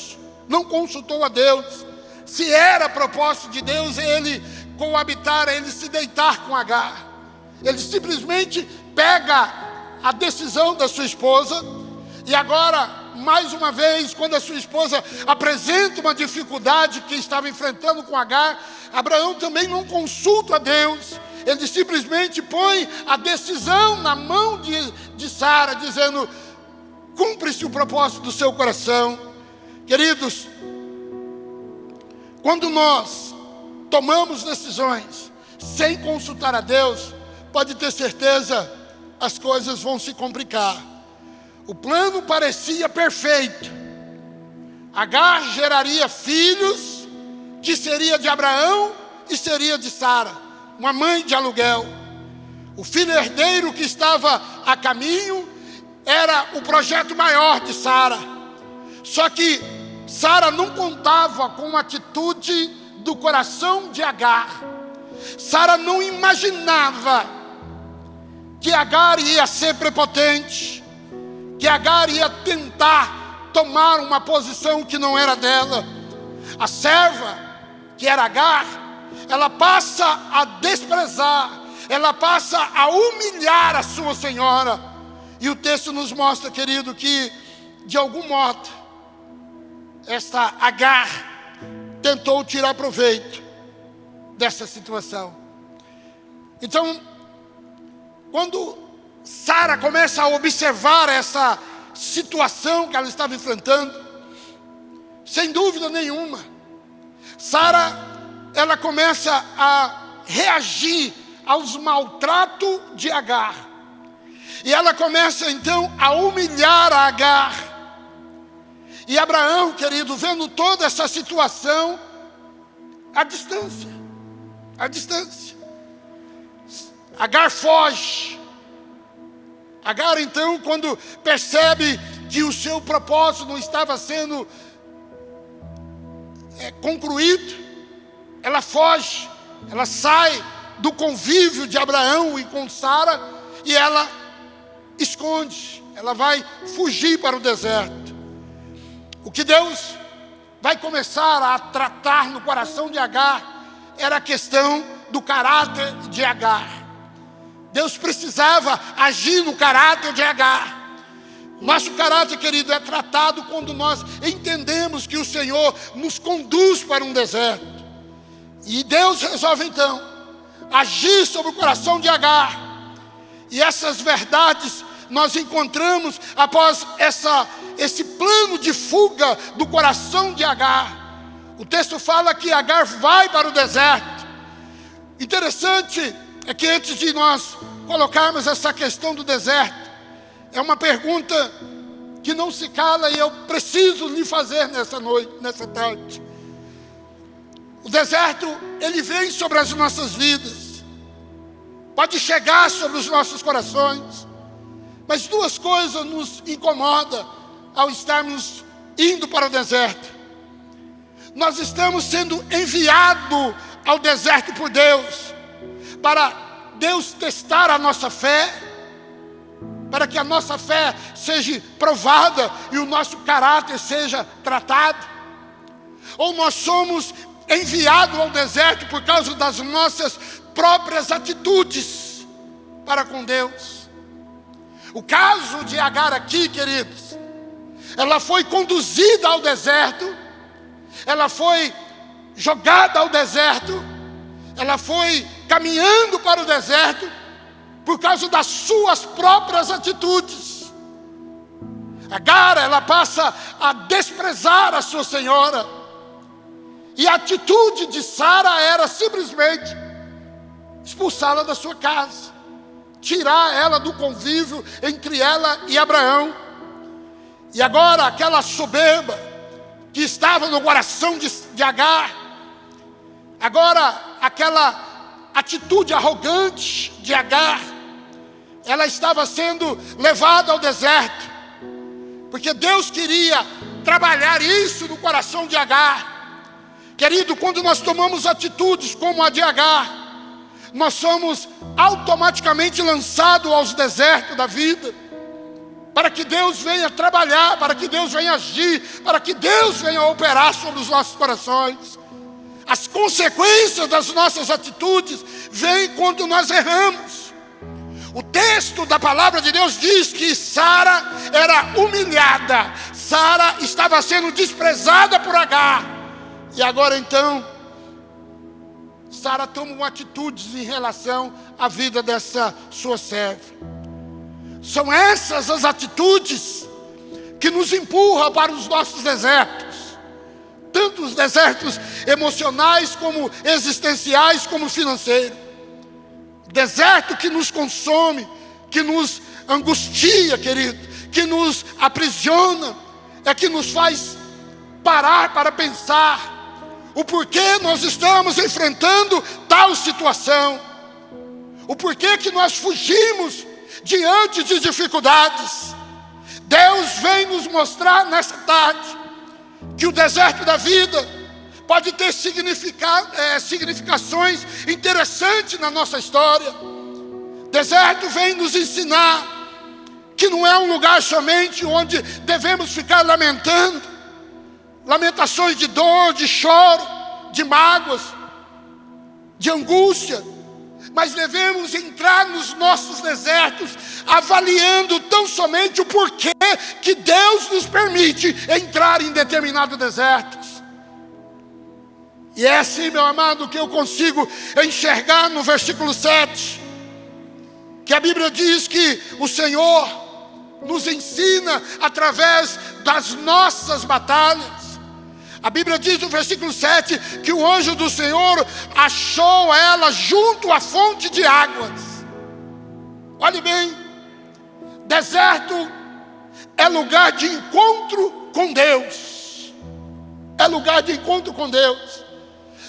se era propósito de Deus ele coabitar, ele se deitar com Agar. Ele simplesmente pega a decisão da sua esposa, e agora, mais uma vez, quando a sua esposa apresenta uma dificuldade que estava enfrentando com Agar, Abraão também não consulta a Deus. Ele simplesmente põe a decisão na mão de Sara, dizendo: cumpre-se o propósito do seu coração. Queridos, quando nós tomamos decisões sem consultar a Deus, pode ter certeza, as coisas vão se complicar. O plano parecia perfeito. Agar geraria filhos, que seria de Abraão e seria de Sara, uma mãe de aluguel. O filho herdeiro que estava a caminho era o projeto maior de Sara. Só que Sara não contava com a atitude do coração de Agar. Sara não imaginava que Agar ia ser prepotente, que Agar ia tentar tomar uma posição que não era dela. A serva, que era Agar, ela passa a desprezar, ela passa a humilhar a sua senhora. E o texto nos mostra, querido, que de algum modo esta Agar tentou tirar proveito dessa situação. Então, quando Sara começa a observar essa situação que ela estava enfrentando, sem dúvida nenhuma, Sara, ela começa a reagir aos maltratos de Agar. E ela começa então a humilhar a Agar. E Abraão, querido, vendo toda essa situação, à distância. Agar foge. Agar então, quando percebe que o seu propósito não estava sendo concluído, ela foge, ela sai do convívio de Abraão e com Sara, e ela esconde, ela vai fugir para o deserto. O que Deus vai começar a tratar no coração de Agar era a questão do caráter de Agar. Deus precisava agir no caráter de Agar. Nosso caráter, querido, é tratado quando nós entendemos que o Senhor nos conduz para um deserto. E Deus resolve então agir sobre o coração de Agar. E essas verdades nós encontramos após esse plano de fuga do coração de Agar. O texto fala que Agar vai para o deserto. Interessante é que antes de nós colocarmos essa questão do deserto, é uma pergunta que não se cala e eu preciso lhe fazer nessa noite, nessa tarde. O deserto, ele vem sobre as nossas vidas, pode chegar sobre os nossos corações, mas duas coisas nos incomodam ao estarmos indo para o deserto. Nós estamos sendo enviados ao deserto por Deus, para Deus testar a nossa fé, para que a nossa fé seja provada e o nosso caráter seja tratado. Ou nós somos enviados ao deserto por causa das nossas próprias atitudes para com Deus. O caso de Agar aqui, queridos, ela foi conduzida ao deserto, ela foi jogada ao deserto, ela foi caminhando para o deserto por causa das suas próprias atitudes. Agar, ela passa a desprezar a sua senhora. E a atitude de Sara era simplesmente expulsá-la da sua casa, tirar ela do convívio entre ela e Abraão. E agora aquela soberba que estava no coração de Agar, agora aquela atitude arrogante de Agar, ela estava sendo levada ao deserto, porque Deus queria trabalhar isso no coração de Agar. Querido, quando nós tomamos atitudes como a de Agar, nós somos automaticamente lançados aos desertos da vida, para que Deus venha trabalhar, para que Deus venha agir, para que Deus venha operar sobre os nossos corações. As consequências das nossas atitudes vêm quando nós erramos. O texto da palavra de Deus diz que Sara era humilhada, Sara estava sendo desprezada por Agar. E agora então, Sara toma uma atitude em relação à vida dessa sua serva. São essas as atitudes que nos empurram para os nossos desertos. Tanto os desertos emocionais, como existenciais, como financeiros. Deserto que nos consome, que nos angustia, querido, que nos aprisiona, é que nos faz parar para pensar o porquê nós estamos enfrentando tal situação, o porquê que nós fugimos diante de dificuldades. Deus vem nos mostrar nessa tarde que o deserto da vida pode ter significações interessantes na nossa história. Deserto vem nos ensinar que não é um lugar somente onde devemos ficar lamentando, lamentações de dor, de choro, de mágoas, de angústia, mas devemos entrar nos nossos desertos avaliando tão somente o porquê que Deus nos permite entrar em determinados desertos. E é assim, meu amado, que eu consigo enxergar no versículo 7, que a Bíblia diz que o Senhor nos ensina através das nossas batalhas. A Bíblia diz no versículo 7 que o anjo do Senhor achou ela junto à fonte de águas. Olhe bem, deserto é lugar de encontro com Deus. É lugar de encontro com Deus.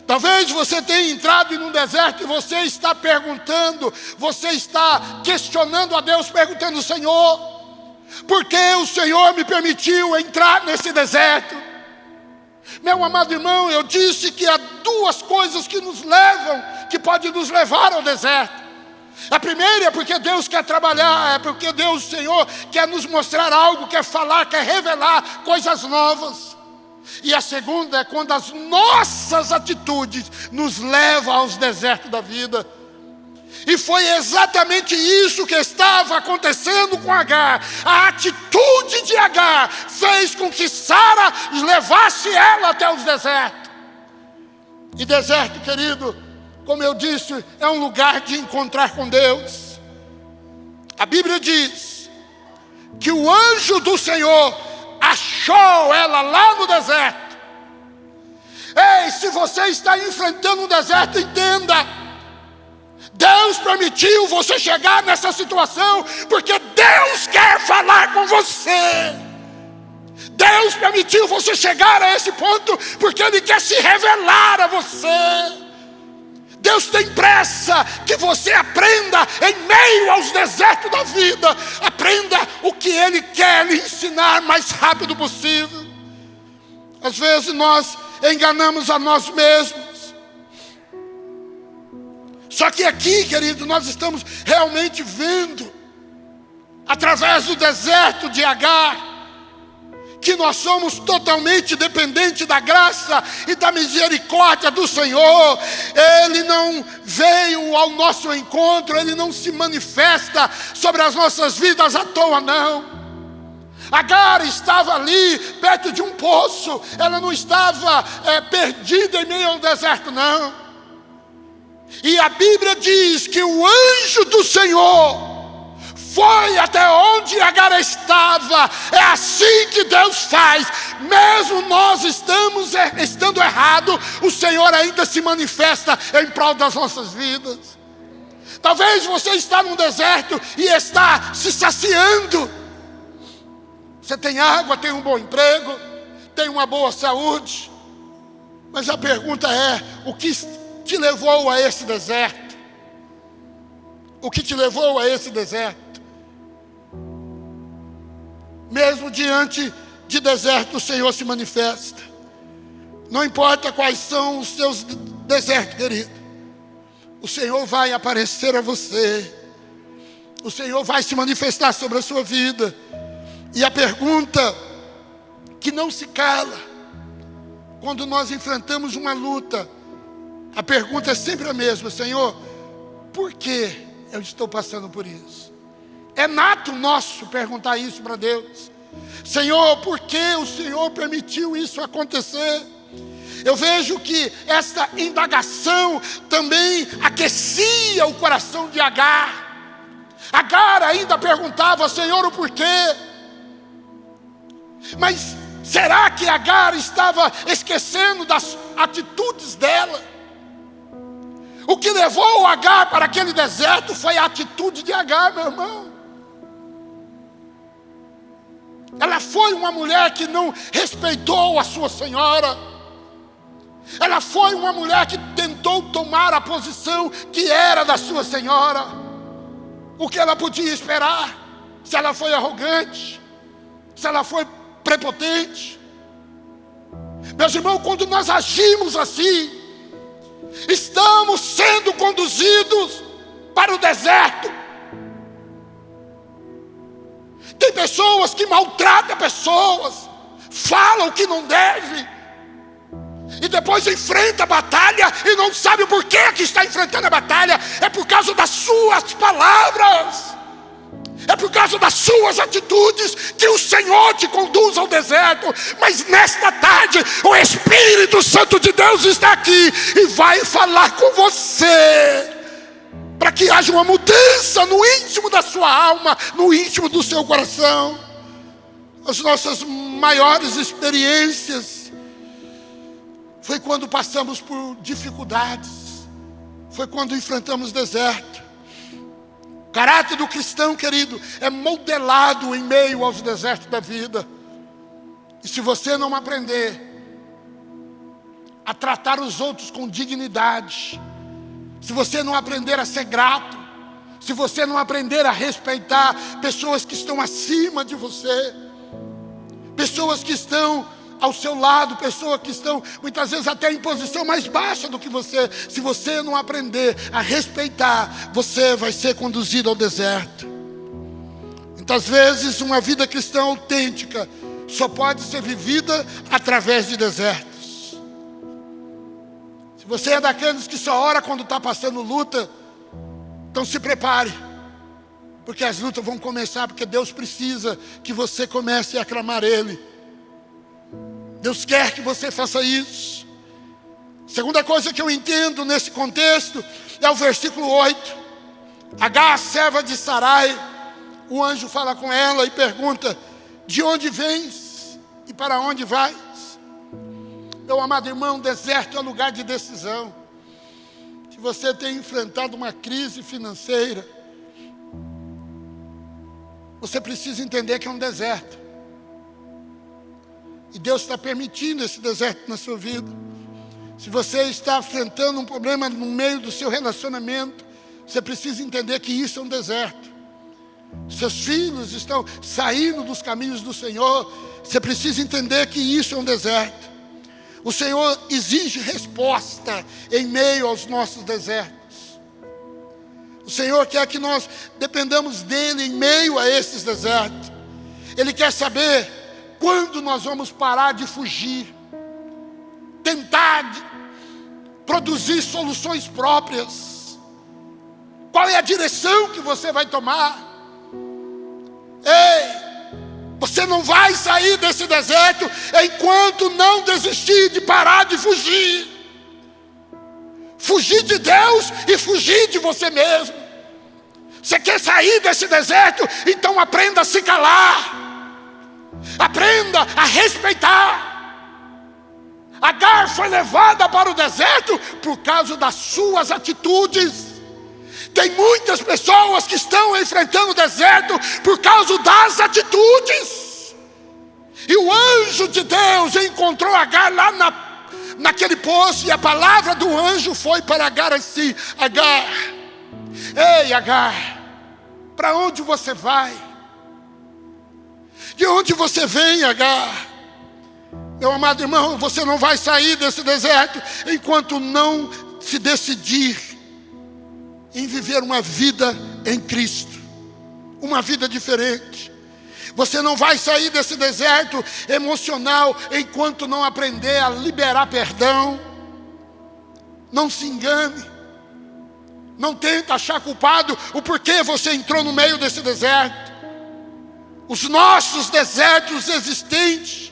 Talvez você tenha entrado em um deserto e você está perguntando, você está questionando a Deus, perguntando: Senhor, por que o Senhor me permitiu entrar nesse deserto? Meu amado irmão, eu disse que há duas coisas que nos levam, que podem nos levar ao deserto. A primeira é porque Deus quer trabalhar, é porque Deus, Senhor, quer nos mostrar algo, quer falar, quer revelar coisas novas. E a segunda é quando as nossas atitudes nos levam aos desertos da vida. E foi exatamente isso que estava acontecendo com Agar. A atitude de Agar fez com que Sara levasse ela até os desertos. E deserto, querido, como eu disse, é um lugar de encontrar com Deus. A Bíblia diz que o anjo do Senhor achou ela lá no deserto. Ei, se você está enfrentando um deserto, entenda. Deus permitiu você chegar nessa situação porque Deus quer falar com você. Deus permitiu você chegar a esse ponto porque Ele quer se revelar a você. Deus tem pressa que você aprenda em meio aos desertos da vida. Aprenda o que Ele quer lhe ensinar mais rápido possível. Às vezes nós enganamos a nós mesmos. Só que aqui, querido, nós estamos realmente vendo, através do deserto de Agar, que nós somos totalmente dependentes da graça e da misericórdia do Senhor. Ele não veio ao nosso encontro, Ele não se manifesta sobre as nossas vidas à toa, não. Agar estava ali, perto de um poço, ela não estava perdida em meio ao deserto, não. E a Bíblia diz que o anjo do Senhor foi até onde Agar estava. É assim que Deus faz. Mesmo nós estando errado, o Senhor ainda se manifesta em prol das nossas vidas. Talvez você está num deserto e está se saciando. Você tem água, tem um bom emprego, tem uma boa saúde. Mas a pergunta é, o que te levou a esse deserto? O que te levou a esse deserto? Mesmo diante de deserto, o Senhor se manifesta. Não importa quais são os seus desertos, querido. O Senhor vai aparecer a você. O Senhor vai se manifestar sobre a sua vida. E a pergunta que não se cala, quando nós enfrentamos uma luta, a pergunta é sempre a mesma: Senhor, por que eu estou passando por isso? É nato nosso perguntar isso para Deus. Senhor, por que o Senhor permitiu isso acontecer? Eu vejo que essa indagação também aquecia o coração de Agar. Agar ainda perguntava, Senhor, o porquê? Mas será que Agar estava esquecendo das atitudes dela? O que levou Agar para aquele deserto foi a atitude de Agar, meu irmão. Ela foi uma mulher que não respeitou a sua senhora. Ela foi uma mulher que tentou tomar a posição que era da sua senhora. O que ela podia esperar? Se ela foi arrogante, se ela foi prepotente. Meus irmãos, quando nós agimos assim, estamos sendo conduzidos para o deserto. Tem pessoas que maltratam pessoas, falam o que não deve, e depois enfrenta a batalha e não sabe por que está enfrentando a batalha. É por causa das suas palavras, é por causa das suas atitudes que o Senhor te conduz ao deserto. Mas nesta tarde o Espírito Santo de Deus está aqui e vai falar com você, para que haja uma mudança no íntimo da sua alma, no íntimo do seu coração. As nossas maiores experiências foi quando passamos por dificuldades, foi quando enfrentamos deserto. O caráter do cristão, querido, é modelado em meio aos desertos da vida. E se você não aprender a tratar os outros com dignidade, se você não aprender a ser grato, se você não aprender a respeitar pessoas que estão acima de você, pessoas que estão ao seu lado, pessoas que estão muitas vezes até em posição mais baixa do que você. Se você não aprender a respeitar, você vai ser conduzido ao deserto. Muitas vezes uma vida cristã autêntica só pode ser vivida através de desertos. Se você é daqueles que só ora quando está passando luta, então se prepare, porque as lutas vão começar, porque Deus precisa que você comece a clamar Ele. Deus quer que você faça isso. Segunda coisa que eu entendo nesse contexto é o versículo 8. Agar, serva de Sarai, o anjo fala com ela e pergunta: de onde vens e para onde vais? Meu amado irmão, deserto é lugar de decisão. Se você tem enfrentado uma crise financeira, você precisa entender que é um deserto. E Deus está permitindo esse deserto na sua vida. Se você está enfrentando um problema no meio do seu relacionamento, você precisa entender que isso é um deserto. Seus filhos estão saindo dos caminhos do Senhor, você precisa entender que isso é um deserto. O Senhor exige resposta em meio aos nossos desertos. O Senhor quer que nós dependamos dEle em meio a esses desertos. Ele quer saber quando nós vamos parar de fugir, tentar produzir soluções próprias. Qual é a direção que você vai tomar? Ei! Você não vai sair desse deserto enquanto não desistir de parar de fugir. Fugir de Deus e fugir de você mesmo. Você quer sair desse deserto? Então aprenda a se calar. Aprenda a respeitar. Agar foi levada para o deserto por causa das suas atitudes. Tem muitas pessoas que estão enfrentando o deserto por causa das atitudes. E o anjo de Deus encontrou Agar lá naquele poço, e a palavra do anjo foi para Agar assim: Agar, ei Agar, para onde você vai? De onde você vem, Agar? Meu amado irmão, você não vai sair desse deserto enquanto não se decidir em viver uma vida em Cristo, uma vida diferente. Você não vai sair desse deserto emocional enquanto não aprender a liberar perdão. Não se engane. Não tenta achar culpado o porquê você entrou no meio desse deserto. Os nossos desertos existentes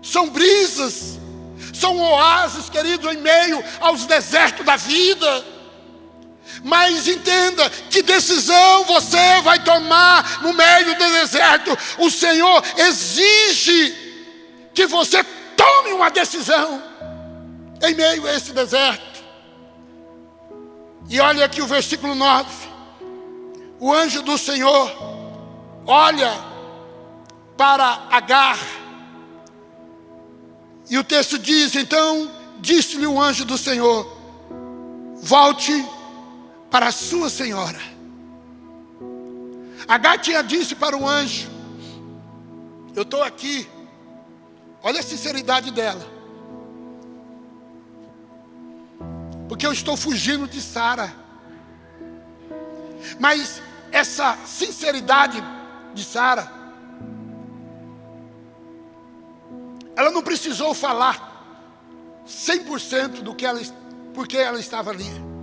são brisas, são oásis, querido, em meio aos desertos da vida. Mas entenda que decisão você vai tomar no meio do deserto. O Senhor exige que você tome uma decisão em meio a esse deserto. E olha aqui o versículo 9. O anjo do Senhor olha para Agar. E o texto diz: então disse-lhe o anjo do Senhor: volte para a sua senhora. Agar tinha dito para o anjo: eu estou aqui. Olha a sinceridade dela. Porque eu estou fugindo de Sara. Mas essa sinceridade de Sara, ela não precisou falar 100% do que porque ela estava ali.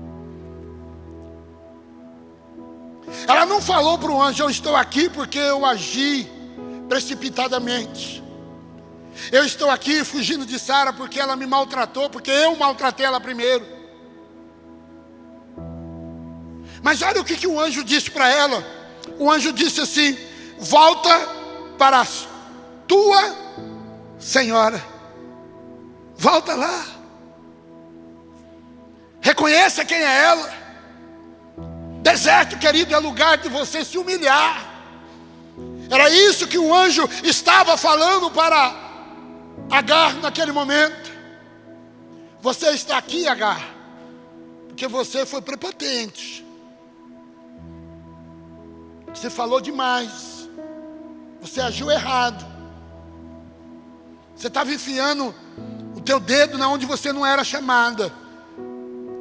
Ela não falou para o anjo: eu estou aqui porque eu agi precipitadamente. Eu estou aqui fugindo de Sara porque ela me maltratou, porque eu maltratei ela primeiro. Mas olha o que o anjo disse para ela. O anjo disse assim: volta para a tua senhora. Volta lá. Reconheça quem é ela. Deserto, querido, é lugar de você se humilhar. Era isso que o anjo estava falando para Agar naquele momento. Você está aqui, Agar, porque você foi prepotente. Você falou demais. Você agiu errado. Você estava enfiando o teu dedo na onde você não era chamada.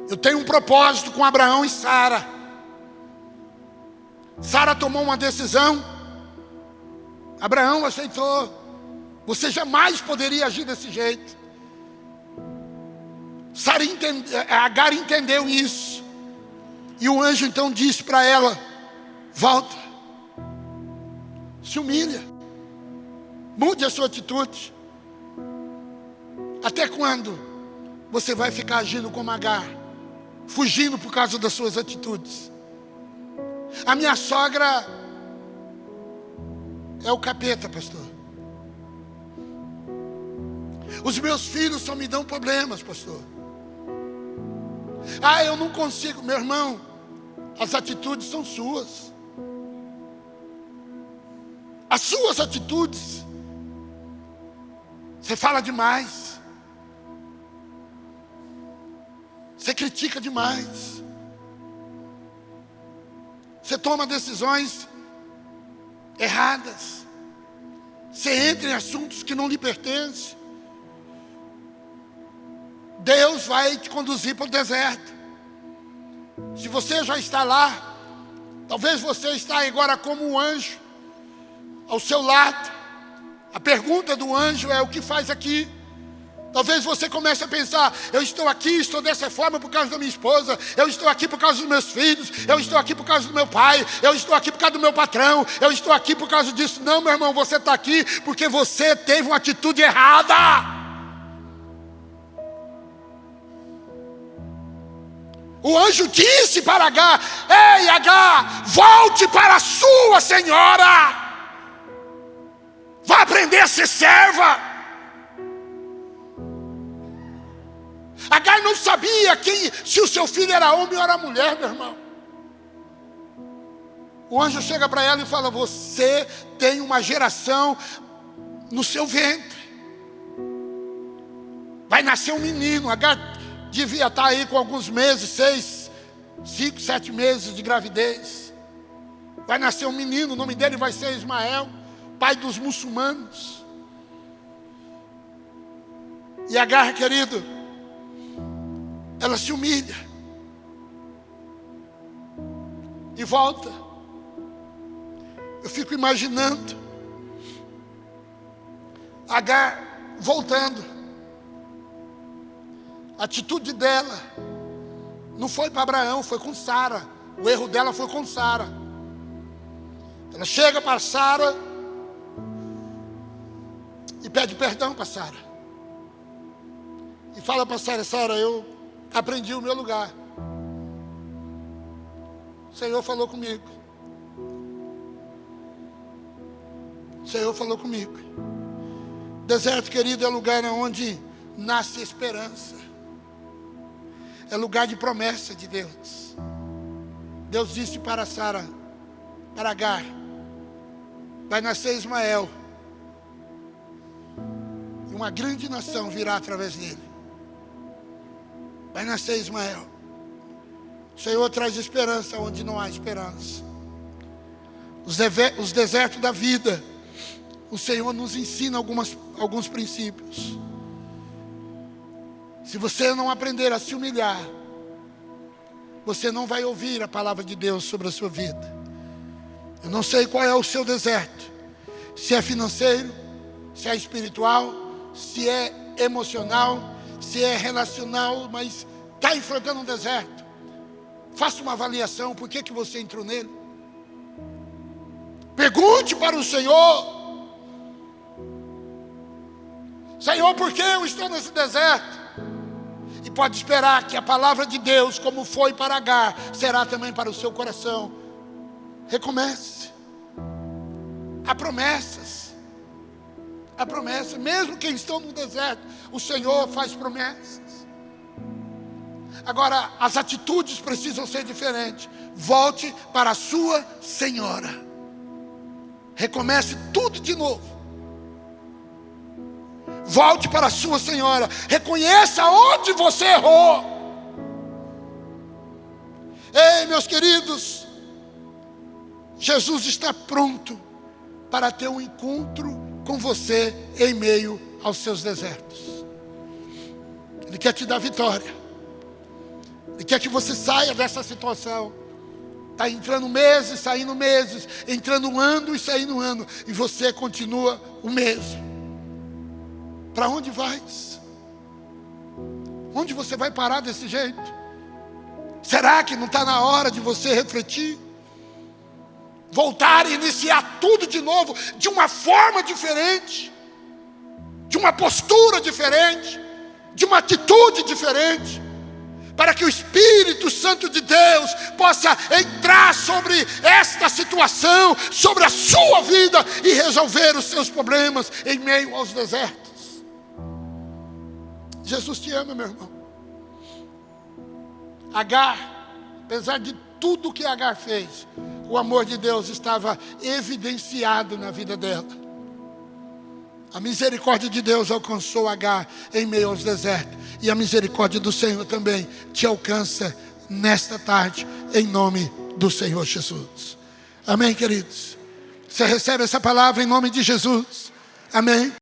Eu tenho um propósito com Abraão e Sara. Sara tomou uma decisão. Abraão aceitou. Você jamais poderia agir desse jeito. Agar entendeu isso. E o anjo então disse para ela: volta. Se humilha. Mude a sua atitude. Até quando você vai ficar agindo como Agar? Fugindo por causa das suas atitudes. A minha sogra é o capeta, pastor. Os meus filhos só me dão problemas, pastor. Ah, eu não consigo. Meu irmão, as atitudes são suas. As suas atitudes. Você fala demais. Você critica demais. Você toma decisões erradas. Você entra em assuntos que não lhe pertencem. Deus vai te conduzir para o deserto. Se você já está lá, talvez você está agora como um anjo ao seu lado. A pergunta do anjo é: o que faz aqui? Talvez você comece a pensar: eu estou aqui, estou dessa forma por causa da minha esposa, eu estou aqui por causa dos meus filhos, eu estou aqui por causa do meu pai, eu estou aqui por causa do meu patrão, eu estou aqui por causa disso. Não, meu irmão, você está aqui porque você teve uma atitude errada. O anjo disse para Agar: ei, Agar, volte para a sua senhora. Vá aprender a ser serva. Agar não sabia se o seu filho era homem ou era mulher, meu irmão. O anjo chega para ela e fala: você tem uma geração no seu ventre. Vai nascer um menino. Agar devia estar aí com alguns meses, 6, 5, 7 meses de gravidez. Vai nascer um menino, o nome dele vai ser Ismael, pai dos muçulmanos. E Agar, querido, ela se humilha e volta. Eu fico imaginando Agar voltando. A atitude dela não foi para Abraão, foi com Sara. O erro dela foi com Sara. Ela chega para Sara e pede perdão para Sara. E fala para Sara: Sara, eu aprendi o meu lugar. O Senhor falou comigo. O Senhor falou comigo. Deserto, querido, é lugar onde nasce esperança. É lugar de promessa de Deus. Deus disse para Sara, para Agar: vai nascer Ismael. E uma grande nação virá através dele. Vai nascer Ismael. O Senhor traz esperança onde não há esperança. Os desertos da vida, o Senhor nos ensina alguns princípios. Se você não aprender a se humilhar, você não vai ouvir a palavra de Deus sobre a sua vida. Eu não sei qual é o seu deserto. Se é financeiro, se é espiritual, se é emocional, se é relacional, mas está enfrentando um deserto. Faça uma avaliação, por que você entrou nele? Pergunte para o Senhor: Senhor, por que eu estou nesse deserto? E pode esperar que a palavra de Deus, como foi para Agar, será também para o seu coração. Recomece. Há promessas. Há promessas. Mesmo quem estão no deserto, o Senhor faz promessas. Agora, as atitudes precisam ser diferentes. Volte para a sua senhora. Recomece tudo de novo. Volte para a sua senhora. Reconheça onde você errou. Ei, meus queridos, Jesus está pronto para ter um encontro com você em meio aos seus desertos. Ele quer te dar vitória. Ele quer que você saia dessa situação. Está entrando meses, saindo meses, entrando um ano e saindo um ano, e você continua o mesmo. Para onde vais? Onde você vai parar desse jeito? Será que não está na hora de você refletir? Voltar e iniciar tudo de novo, de uma forma diferente, de uma postura diferente, de uma atitude diferente, para que o Espírito Santo de Deus possa entrar sobre esta situação, sobre a sua vida e resolver os seus problemas em meio aos desertos. Jesus te ama, meu irmão. Agar, apesar de tudo que Agar fez, o amor de Deus estava evidenciado na vida dela. A misericórdia de Deus alcançou Agar em meio aos desertos. E a misericórdia do Senhor também te alcança nesta tarde, em nome do Senhor Jesus. Amém, queridos? Você recebe essa palavra em nome de Jesus? Amém?